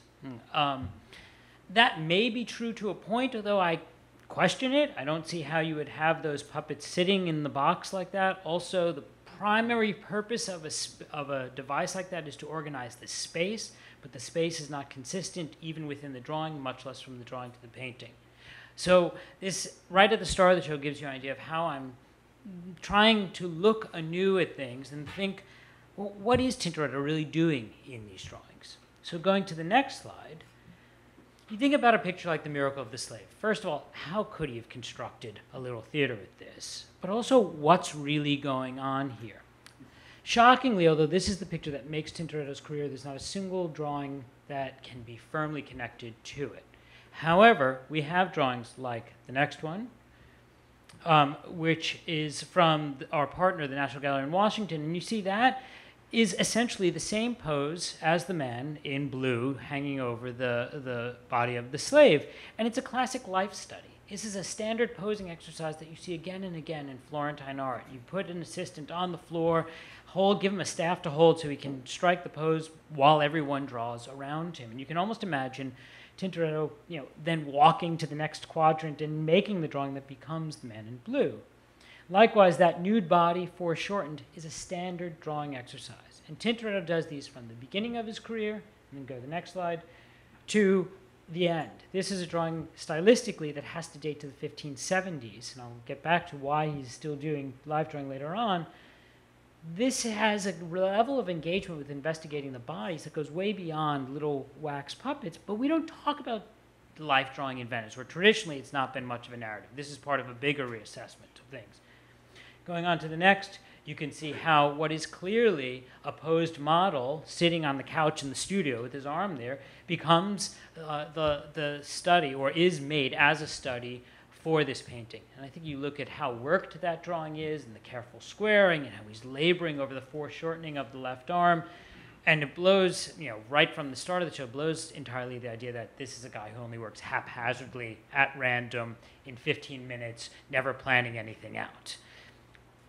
That may be true to a point, although I question it. I don't see how you would have those puppets sitting in the box like that. Also, the primary purpose of a device like that is to organize the space, but the space is not consistent even within the drawing, much less from the drawing to the painting. So this, right at the start of the show, gives you an idea of how I'm trying to look anew at things and think, well, what is Tintoretto really doing in these drawings? So going to the next slide, you think about a picture like The Miracle of the Slave. First of all, how could he have constructed a little theater with this? But also, what's really going on here? Shockingly, although this is the picture that makes Tintoretto's career, there's not a single drawing that can be firmly connected to it. However, we have drawings like the next one, which is from our partner, the National Gallery in Washington, and you see that is essentially the same pose as the man in blue hanging over the body of the slave. And it's a classic life study. This is a standard posing exercise that you see again and again in Florentine art. You put an assistant on the floor, give him a staff to hold so he can strike the pose while everyone draws around him. And you can almost imagine Tintoretto, then walking to the next quadrant and making the drawing that becomes the man in blue. Likewise, that nude body, foreshortened, is a standard drawing exercise. And Tintoretto does these from the beginning of his career, and then go to the next slide, to the end. This is a drawing stylistically that has to date to the 1570s, and I'll get back to why he's still doing live drawing later on. This has a level of engagement with investigating the bodies that goes way beyond little wax puppets, but we don't talk about life drawing in Venice, where traditionally it's not been much of a narrative. This is part of a bigger reassessment of things. Going on to the next, you can see how what is clearly a posed model sitting on the couch in the studio with his arm there becomes the study, or is made as a study for this painting. And I think you look at how worked that drawing is and the careful squaring and how he's laboring over the foreshortening of the left arm. And it blows, right from the start of the show, blows entirely the idea that this is a guy who only works haphazardly, at random, in 15 minutes, never planning anything out.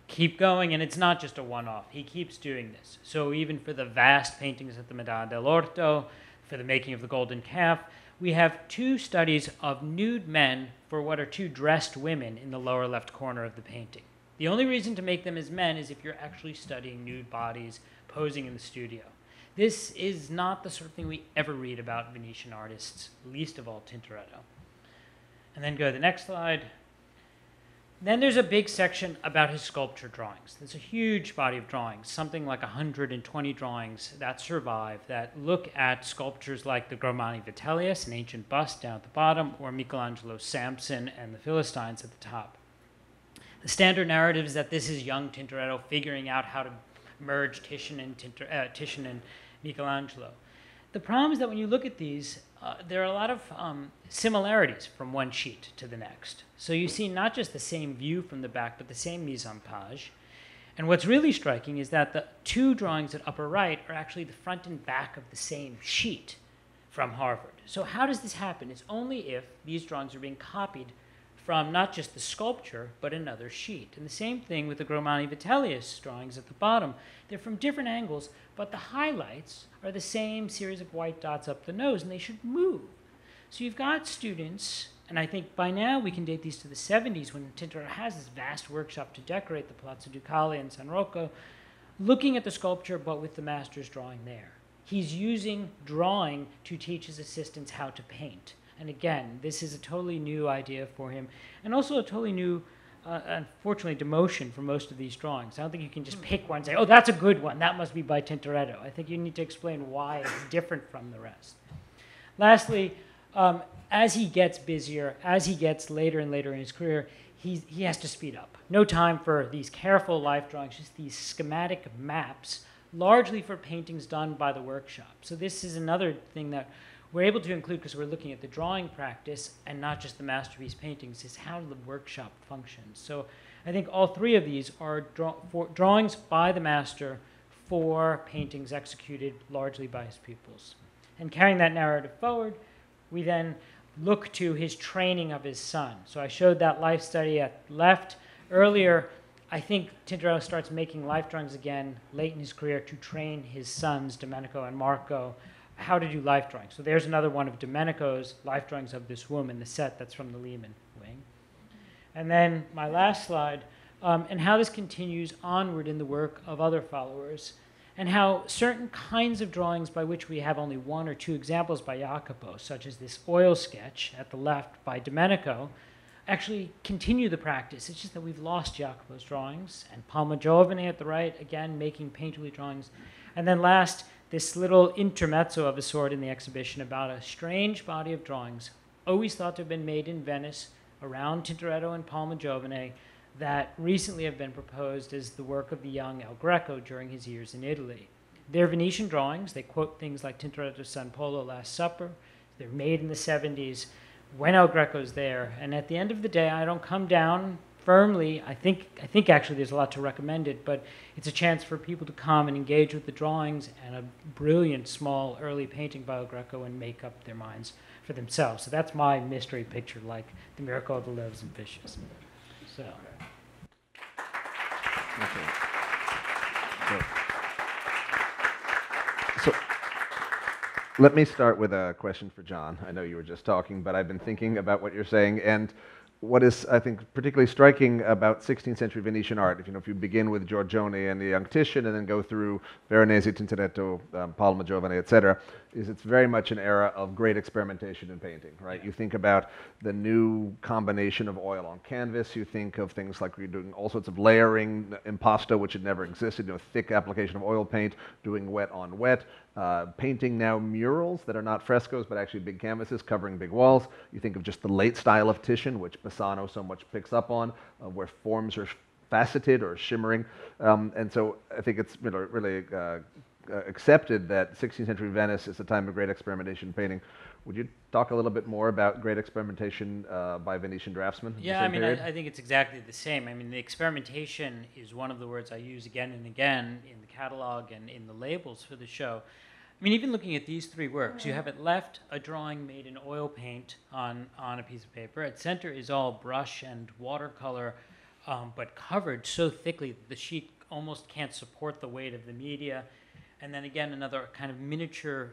Keep going, and it's not just a one-off. He keeps doing this. So even for the vast paintings at the Medaglia dell'Orto, for the making of the Golden Calf, we have 2 studies of nude men for what are 2 dressed women in the lower left corner of the painting. The only reason to make them as men is if you're actually studying nude bodies posing in the studio. This is not the sort of thing we ever read about Venetian artists, least of all Tintoretto. And then go to the next slide. Then there's a big section about his sculpture drawings. There's a huge body of drawings, something like 120 drawings that survive, that look at sculptures like the Gromani Vitellius, an ancient bust down at the bottom, or Michelangelo's Samson and the Philistines at the top. The standard narrative is that this is young Tintoretto figuring out how to merge Titian and Michelangelo. The problem is that when you look at these, there are a lot of similarities from one sheet to the next. So you see not just the same view from the back, but the same mise-en-page. And what's really striking is that the 2 drawings at upper right are actually the front and back of the same sheet from Harvard. So how does this happen? It's only if these drawings are being copied from not just the sculpture, but another sheet. And the same thing with the Gromani Vitellius drawings at the bottom. They're from different angles, but the highlights are the same series of white dots up the nose, and they should move. So you've got students, and I think by now we can date these to the 70s when Tintoretto has this vast workshop to decorate the Palazzo Ducale in San Rocco, looking at the sculpture, but with the master's drawing there. He's using drawing to teach his assistants how to paint. And again, this is a totally new idea for him, and also a totally new, unfortunately, demotion for most of these drawings. I don't think you can just pick one and say, oh, that's a good one, that must be by Tintoretto. I think you need to explain why it's different from the rest. Lastly, as he gets busier, as he gets later and later in his career, he has to speed up. No time for these careful life drawings, just these schematic maps, largely for paintings done by the workshop. So this is another thing that we're able to include, because we're looking at the drawing practice and not just the masterpiece paintings, is how the workshop functions. So I think all 3 of these are drawings by the master for paintings executed largely by his pupils. And carrying that narrative forward, we then look to his training of his son. So I showed that life study at left earlier. I think Tintoretto starts making life drawings again late in his career to train his sons, Domenico and Marco, how to do life drawings. So there's another one of Domenico's life drawings of this woman, the set that's from the Lehman wing. And then my last slide, and how this continues onward in the work of other followers, and how certain kinds of drawings by which we have only 1 or 2 examples by Jacopo, such as this oil sketch at the left by Domenico, actually continue the practice. It's just that we've lost Jacopo's drawings, and Palma Giovane at the right, again, making painterly drawings. And then last, this little intermezzo of a sort in the exhibition about a strange body of drawings, always thought to have been made in Venice around Tintoretto and Palma Giovane, that recently have been proposed as the work of the young El Greco during his years in Italy. They're Venetian drawings. They quote things like Tintoretto's San Polo, Last Supper. They're made in the 70s when El Greco's there. And at the end of the day, I don't come down firmly. I think actually there's a lot to recommend it, but it's a chance for people to come and engage with the drawings and a brilliant small early painting by El Greco and make up their minds for themselves. So that's my mystery picture, like the miracle of the loaves and fishes. So. Okay. So let me start with a question for John. I know you were just talking, but I've been thinking about what you're saying, and what is, I think, particularly striking about 16th century Venetian art, if you begin with Giorgione and the young Titian and then go through Veronese, Tintoretto, Palma Giovane, etc., is it's very much an era of great experimentation in painting, right? You think about the new combination of oil on canvas, you think of things like you're doing all sorts of layering, impasto, which had never existed, thick application of oil paint, doing wet on wet, painting now murals that are not frescoes, but actually big canvases covering big walls. You think of just the late style of Titian, which Bassano so much picks up on, where forms are faceted or shimmering. And so I think it's really accepted that 16th century Venice is a time of great experimentation in painting. Would you talk a little bit more about great experimentation by Venetian draftsmen? Yeah, I mean, I think it's exactly the same. I mean, the experimentation is one of the words I use again and again in the catalog and in the labels for the show. I mean, even looking at these three works, you have at left a drawing made in oil paint on a piece of paper. At center is all brush and watercolor, but covered so thickly that the sheet almost can't support the weight of the media. And then again, another kind of miniature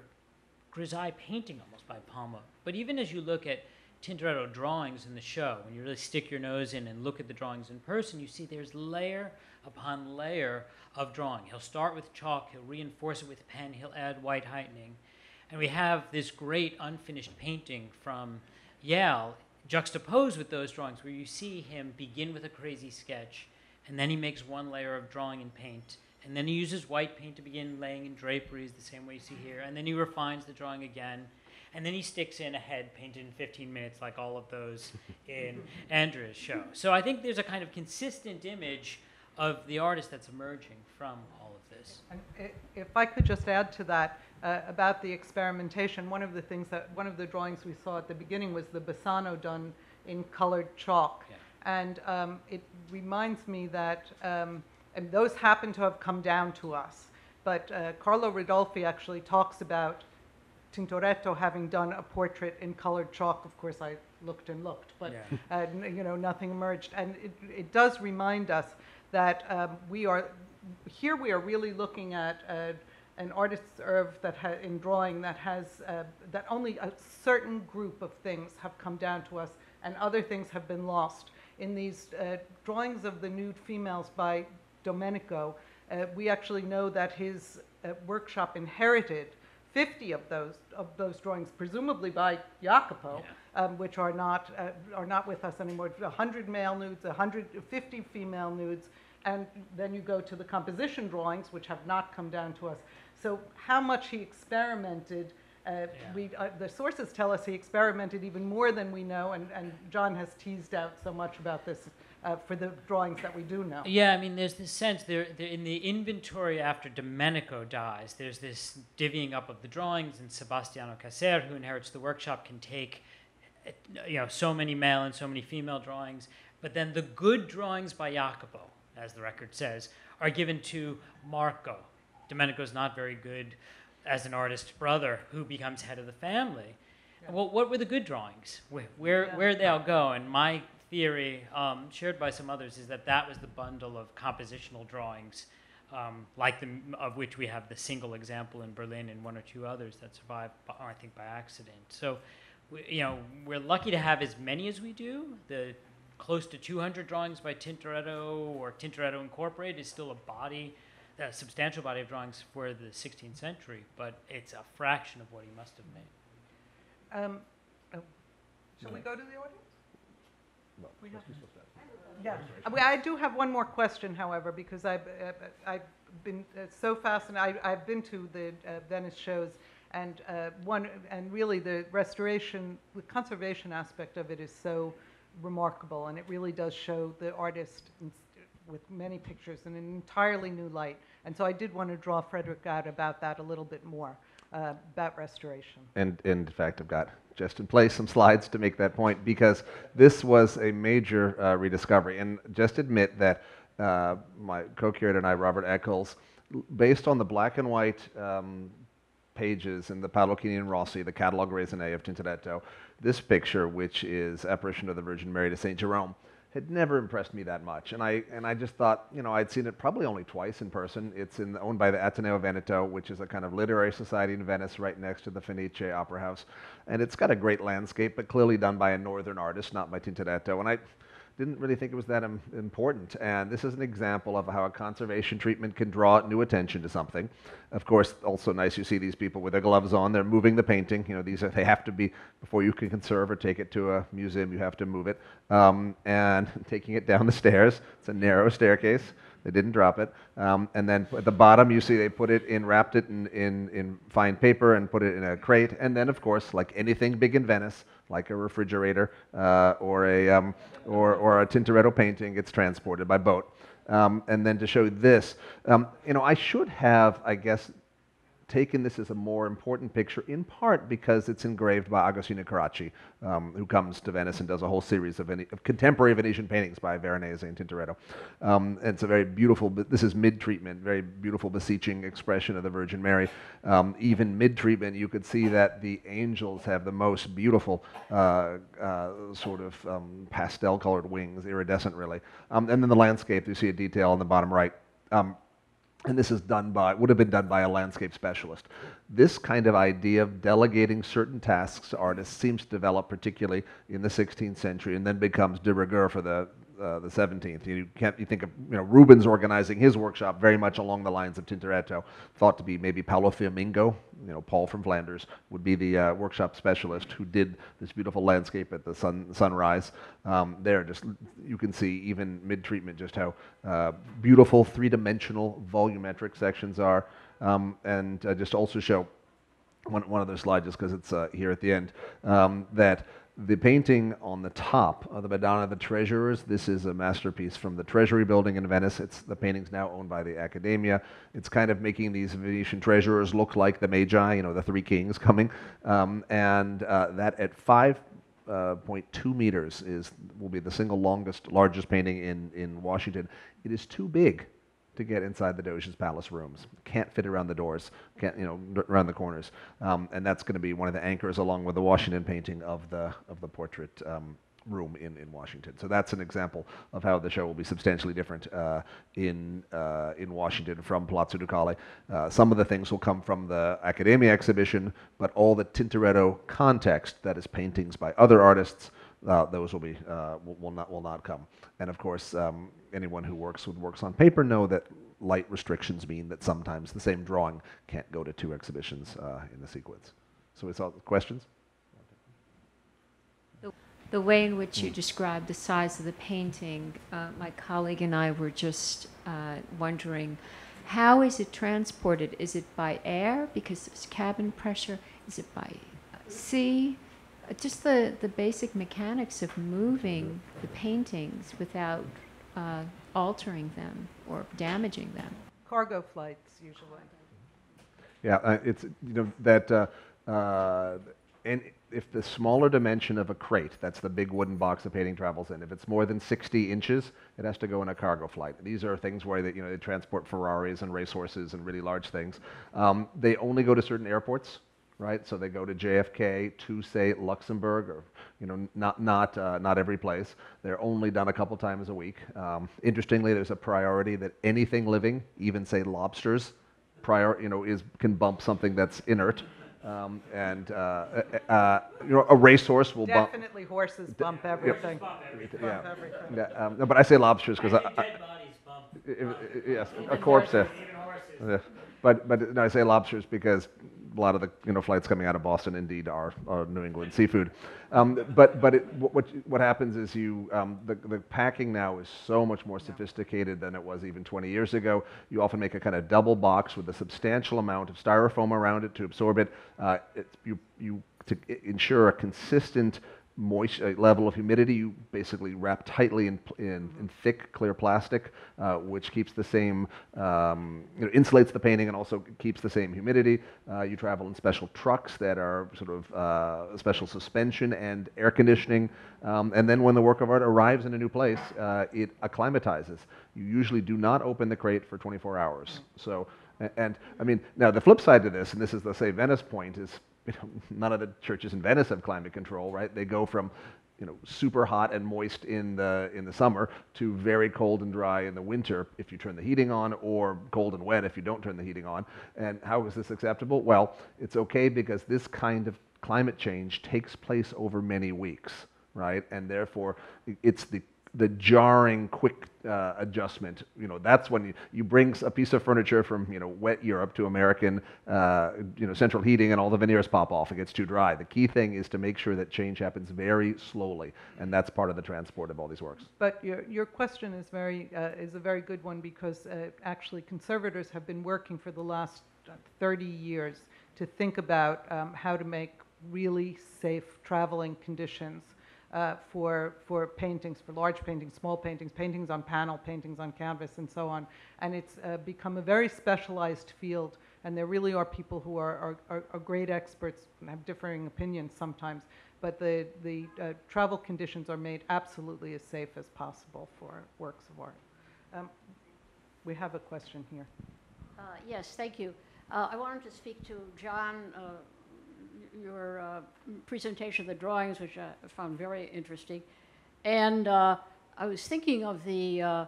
grisaille painting almost by Palma. But even as you look at Tintoretto drawings in the show, when you really stick your nose in and look at the drawings in person, you see there's layer upon layer of drawing. He'll start with chalk, he'll reinforce it with pen, he'll add white heightening. And we have this great unfinished painting from Yale juxtaposed with those drawings where you see him begin with a crazy sketch, and then he makes one layer of drawing in paint, and then he uses white paint to begin laying in draperies the same way you see here, and then he refines the drawing again, and then he sticks in a head painted in 15 minutes like all of those in Andrea's show. So I think there's a kind of consistent image of the artist that's emerging from all of this. And if I could just add to that, about the experimentation, one of the drawings we saw at the beginning was the Bassano done in colored chalk. Yeah. And it reminds me that, and those happen to have come down to us, but Carlo Ridolfi actually talks about Tintoretto having done a portrait in colored chalk. Of course, I looked and looked, but nothing emerged. And it does remind us that we are really looking at an artist's oeuvre in drawing that has that only a certain group of things have come down to us, and other things have been lost. In these drawings of the nude females by Domenico, we actually know that his workshop inherited 50 of those drawings, presumably by Jacopo, which are not with us anymore. 100 male nudes, 150 female nudes, and then you go to the composition drawings, which have not come down to us. So how much he experimented, the sources tell us he experimented even more than we know, and John has teased out so much about this for the drawings that we do know. Yeah, I mean, there's this sense there in the inventory after Domenico dies, there's this divvying up of the drawings, and Sebastiano Caser, who inherits the workshop, can take so many male and so many female drawings, but then the good drawings by Jacopo, as the record says, are given to Marco. Domenico's not very good as an artist brother who becomes head of the family. Yeah. Well, what were the good drawings? Where they all go? And my theory, shared by some others, is that was the bundle of compositional drawings, of which we have the single example in Berlin and one or two others that survived, I think, by accident. So, we're lucky to have as many as we do. The close to 200 drawings by Tintoretto or Tintoretto Incorporated is still a substantial body of drawings for the 16th century, but it's a fraction of what he must have made. Shall we go to the audience? Yeah. I do have one more question, however, because I've been so fascinated. I've been to the Venice shows, and really the restoration, the conservation aspect of it is so remarkable, and it really does show the artist with many pictures in an entirely new light. And so I did want to draw Frederich out about that a little bit more, about restoration. And in fact, I've got just in place some slides to make that point, because this was a major rediscovery. And just admit that my co-curator and I, Robert Eccles, based on the black and white pages in the Paolo Chini and Rossi, the Catalogue Raisonné of Tintoretto, this picture, which is Apparition of the Virgin Mary to St. Jerome, had never impressed me that much. And I just thought, I'd seen it probably only twice in person. It's owned by the Ateneo Veneto, which is a kind of literary society in Venice right next to the Fenice Opera House. And it's got a great landscape, but clearly done by a northern artist, not by Tintoretto. And I didn't really think it was that important. And this is an example of how a conservation treatment can draw new attention to something. Of course, also nice, you see these people with their gloves on, they're moving the painting. They have to be, before you can conserve or take it to a museum, you have to move it. And taking it down the stairs, it's a narrow staircase. They didn't drop it. And then at the bottom, you see they wrapped it in fine paper and put it in a crate. And then, of course, like anything big in Venice, like a refrigerator or a Tintoretto painting, it's transported by boat. And then to show this, I should have, I guess, taken this as a more important picture, in part because it's engraved by Agostino Carracci, who comes to Venice and does a whole series of contemporary Venetian paintings by Veronese and Tintoretto. And it's a very beautiful, this is mid-treatment, very beautiful beseeching expression of the Virgin Mary. Even mid-treatment, you could see that the angels have the most beautiful sort of pastel-colored wings, iridescent really. And then the landscape, you see a detail on the bottom right. And this is would have been done by a landscape specialist. This kind of idea of delegating certain tasks to artists seems to develop particularly in the 16th century and then becomes de rigueur for the 17th. You think of Rubens organizing his workshop very much along the lines of Tintoretto, thought to be maybe Paolo Fiammingo, Paul from Flanders, would be the workshop specialist who did this beautiful landscape at the sunrise. There, just you can see even mid-treatment just how beautiful three-dimensional volumetric sections are, and just also show one other slide just because it's here at the end, that the painting on the top of the Madonna of the Treasurers, this is a masterpiece from the Treasury building in Venice. The painting's now owned by the Accademia. It's kind of making these Venetian treasurers look like the Magi, the three kings coming. And that at 5.2 meters will be the single largest painting in Washington. It is too big to get inside the Doge's palace rooms. Can't fit around the doors, can't around the corners, and that's going to be one of the anchors, along with the Washington painting of the portrait room in Washington. So that's an example of how the show will be substantially different in Washington from Palazzo Ducale. Some of the things will come from the Accademia exhibition, but all the Tintoretto context, that is paintings by other artists, those will not come. And of course, anyone who works on paper know that light restrictions mean that sometimes the same drawing can't go to two exhibitions in the sequence. So it's all questions? The way in which you described the size of the painting, my colleague and I were just wondering, how is it transported? Is it by air because it's cabin pressure? Is it by sea? Just the basic mechanics of moving the paintings without altering them or damaging them. Cargo flights, usually. Yeah, it's that, and if the smaller dimension of a crate, that's the big wooden box the painting travels in, if it's more than 60 inches, it has to go in a cargo flight. These are things where they transport Ferraris and racehorses and really large things. They only go to certain airports. Right, so they go to JFK, to say Luxembourg, or not every place. They're only done a couple times a week. Interestingly, there's a priority that anything living, even say lobsters, can bump something that's inert, and a racehorse will bump. Definitely horses bump everything. Yeah. Bump everything. No, but I say lobsters because Dead bodies bump. yes, a corpse. Even horses. But no, I say lobsters because a lot of the flights coming out of Boston indeed are New England seafood. What happens is the packing now is so much more sophisticated than it was even 20 years ago. You often make a kind of double box with a substantial amount of styrofoam around it to absorb it. To ensure a consistent level of humidity, you basically wrap tightly in thick, clear plastic, which keeps the same, insulates the painting and also keeps the same humidity. You travel in special trucks that are sort of special suspension and air conditioning. And then when the work of art arrives in a new place, it acclimatizes. You usually do not open the crate for 24 hours. So, and I mean, now the flip side to this, and this is the, say, Venice point, is none of the churches in Venice have climate control, right? They go from, super hot and moist in the summer to very cold and dry in the winter if you turn the heating on, or cold and wet if you don't turn the heating on. And how is this acceptable? Well, it's okay because this kind of climate change takes place over many weeks, right? And therefore, it's the jarring, quick adjustment. That's when you bring a piece of furniture from wet Europe to American central heating, and all the veneers pop off. It gets too dry. The key thing is to make sure that change happens very slowly, and that's part of the transport of all these works. But your question is a very good one, because actually conservators have been working for the last 30 years to think about how to make really safe traveling conditions for paintings, for large paintings, small paintings, paintings on panel, paintings on canvas, and so on. And it's become a very specialized field, And there really are people who are great experts and have differing opinions sometimes, but the travel conditions are made absolutely as safe as possible for works of art. We have a question here. Yes, thank you. I wanted to speak to John, your presentation of the drawings, which I found very interesting. And I was thinking of the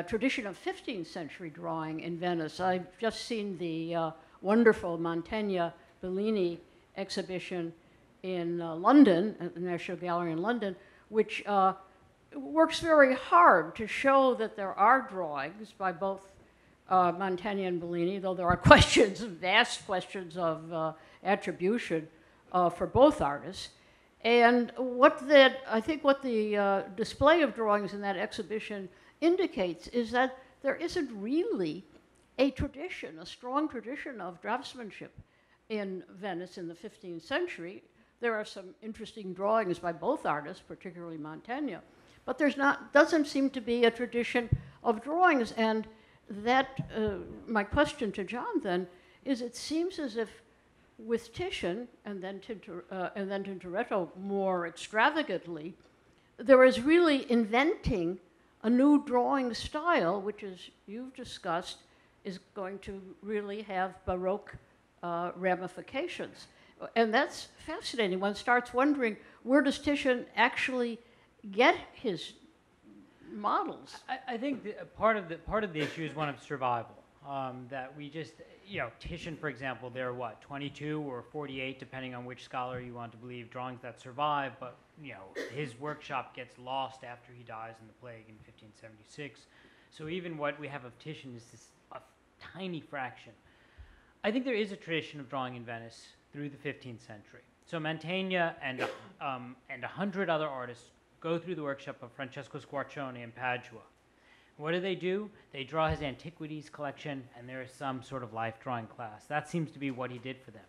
tradition of 15th century drawing in Venice. I've just seen the wonderful Mantegna Bellini exhibition in London, at the National Gallery in London, which works very hard to show that there are drawings by both Mantegna and Bellini, though there are questions, vast questions of attribution for both artists. And I think what the display of drawings in that exhibition indicates is that there isn't really a tradition, a strong tradition of draftsmanship in Venice in the 15th century. There are some interesting drawings by both artists, particularly Mantegna, but doesn't seem to be a tradition of drawings. And that, my question to John then, is it seems as if with Titian and then Tintoretto more extravagantly, there is really inventing a new drawing style, which, as you've discussed, is going to really have Baroque ramifications. And that's fascinating. One starts wondering, where does Titian actually get his models? I think part of the issue is one of survival. That we just, Titian, for example, there are 22 or 48, depending on which scholar you want to believe, drawings that survive, but, his workshop gets lost after he dies in the plague in 1576. So even what we have of Titian is a tiny fraction. I think there is a tradition of drawing in Venice through the 15th century. So Mantegna and 100 other artists go through the workshop of Francesco Squarcione in Padua. What do? They draw his antiquities collection, and there is some sort of life drawing class. That seems to be what he did for them.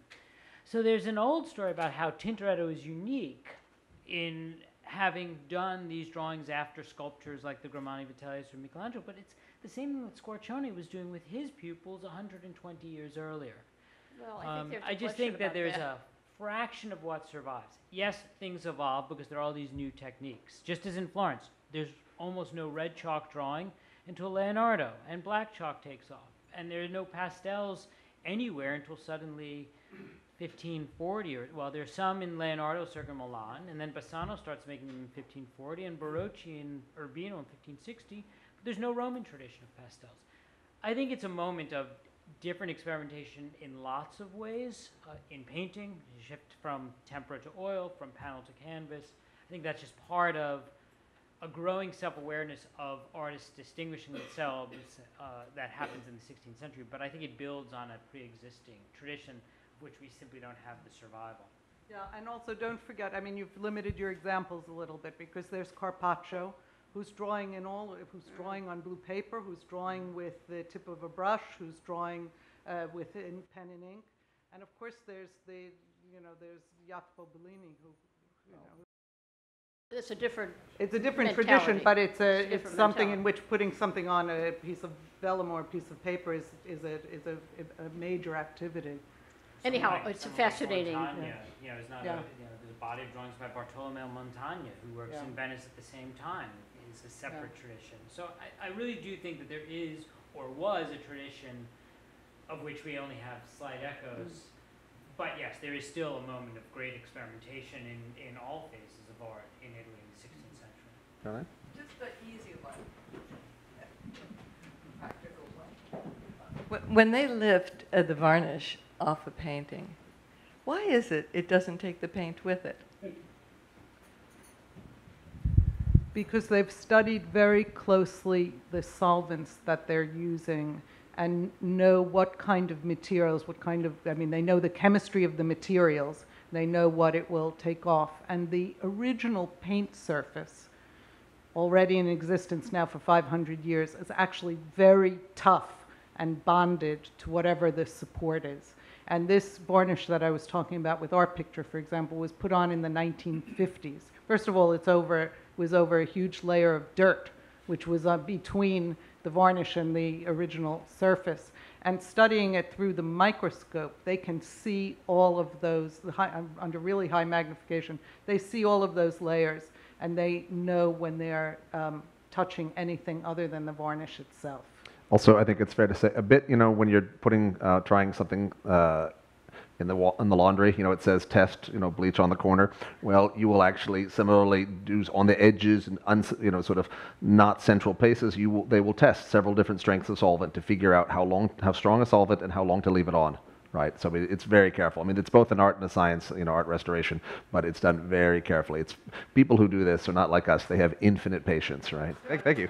So there's an old story about how Tintoretto is unique in having done these drawings after sculptures like the Grimani Vitellius or Michelangelo, but it's the same thing that Squarcione was doing with his pupils 120 years earlier. Well, I just think that there's a fraction of what survives. Yes, things evolve because there are all these new techniques. Just as in Florence, there's almost no red chalk drawing until Leonardo, and black chalk takes off. And there are no pastels anywhere until suddenly 1540, there's some in Leonardo circa Milan, and then Bassano starts making them in 1540, and Barocci and Urbino in 1560, but there's no Roman tradition of pastels. I think it's a moment of different experimentation in lots of ways. In painting, you shift from tempera to oil, from panel to canvas. I think that's just part of a growing self-awareness of artists distinguishing themselves that happens in the 16th century, but I think it builds on a pre-existing tradition which we simply don't have the survival. Yeah, and also don't forget, you've limited your examples a little bit because there's Carpaccio, who's drawing who's drawing on blue paper, who's drawing with the tip of a brush, who's drawing with pen and ink, and of course there's there's Jacopo Bellini, who It's a different. It's a different mentality. tradition, but it's something mentality. in which putting something on a piece of vellum or a piece of paper is a major activity. Anyhow, it's fascinating. There's a body of drawings by Bartolomeo Montagna, who works in Venice at the same time. It's a separate tradition. So I really do think that there is, or was, a tradition of which we only have slight echoes. But yes, there is still a moment of great experimentation in all phases of art in Italy in the 16th century. Can I? Just the easy one. Practical one. When they lift the varnish off a painting, why is it doesn't take the paint with it? Because they've studied very closely the solvents that they're using and know what kind of materials, they know the chemistry of the materials, they know what it will take off. And the original paint surface, already in existence now for 500 years, is actually very tough and bonded to whatever the support is. And this varnish that I was talking about with our picture, for example, was put on in the 1950s. First of all, it was over a huge layer of dirt, which was between the varnish and the original surface. And studying it through the microscope, they can see all of those, under really high magnification, they see all of those layers, and they know when they're touching anything other than the varnish itself. Also, I think it's fair to say a bit, when you're trying something in the laundry, it says test, bleach on the corner. Well, you will actually similarly do on the edges and sort of not central places. They will test several different strengths of solvent to figure out how strong a solvent and how long to leave it on. Right, so it's very careful. I mean, it's both an art and a science, art restoration, but it's done very carefully. It's people who do this are not like us; they have infinite patience. Right. Thank you.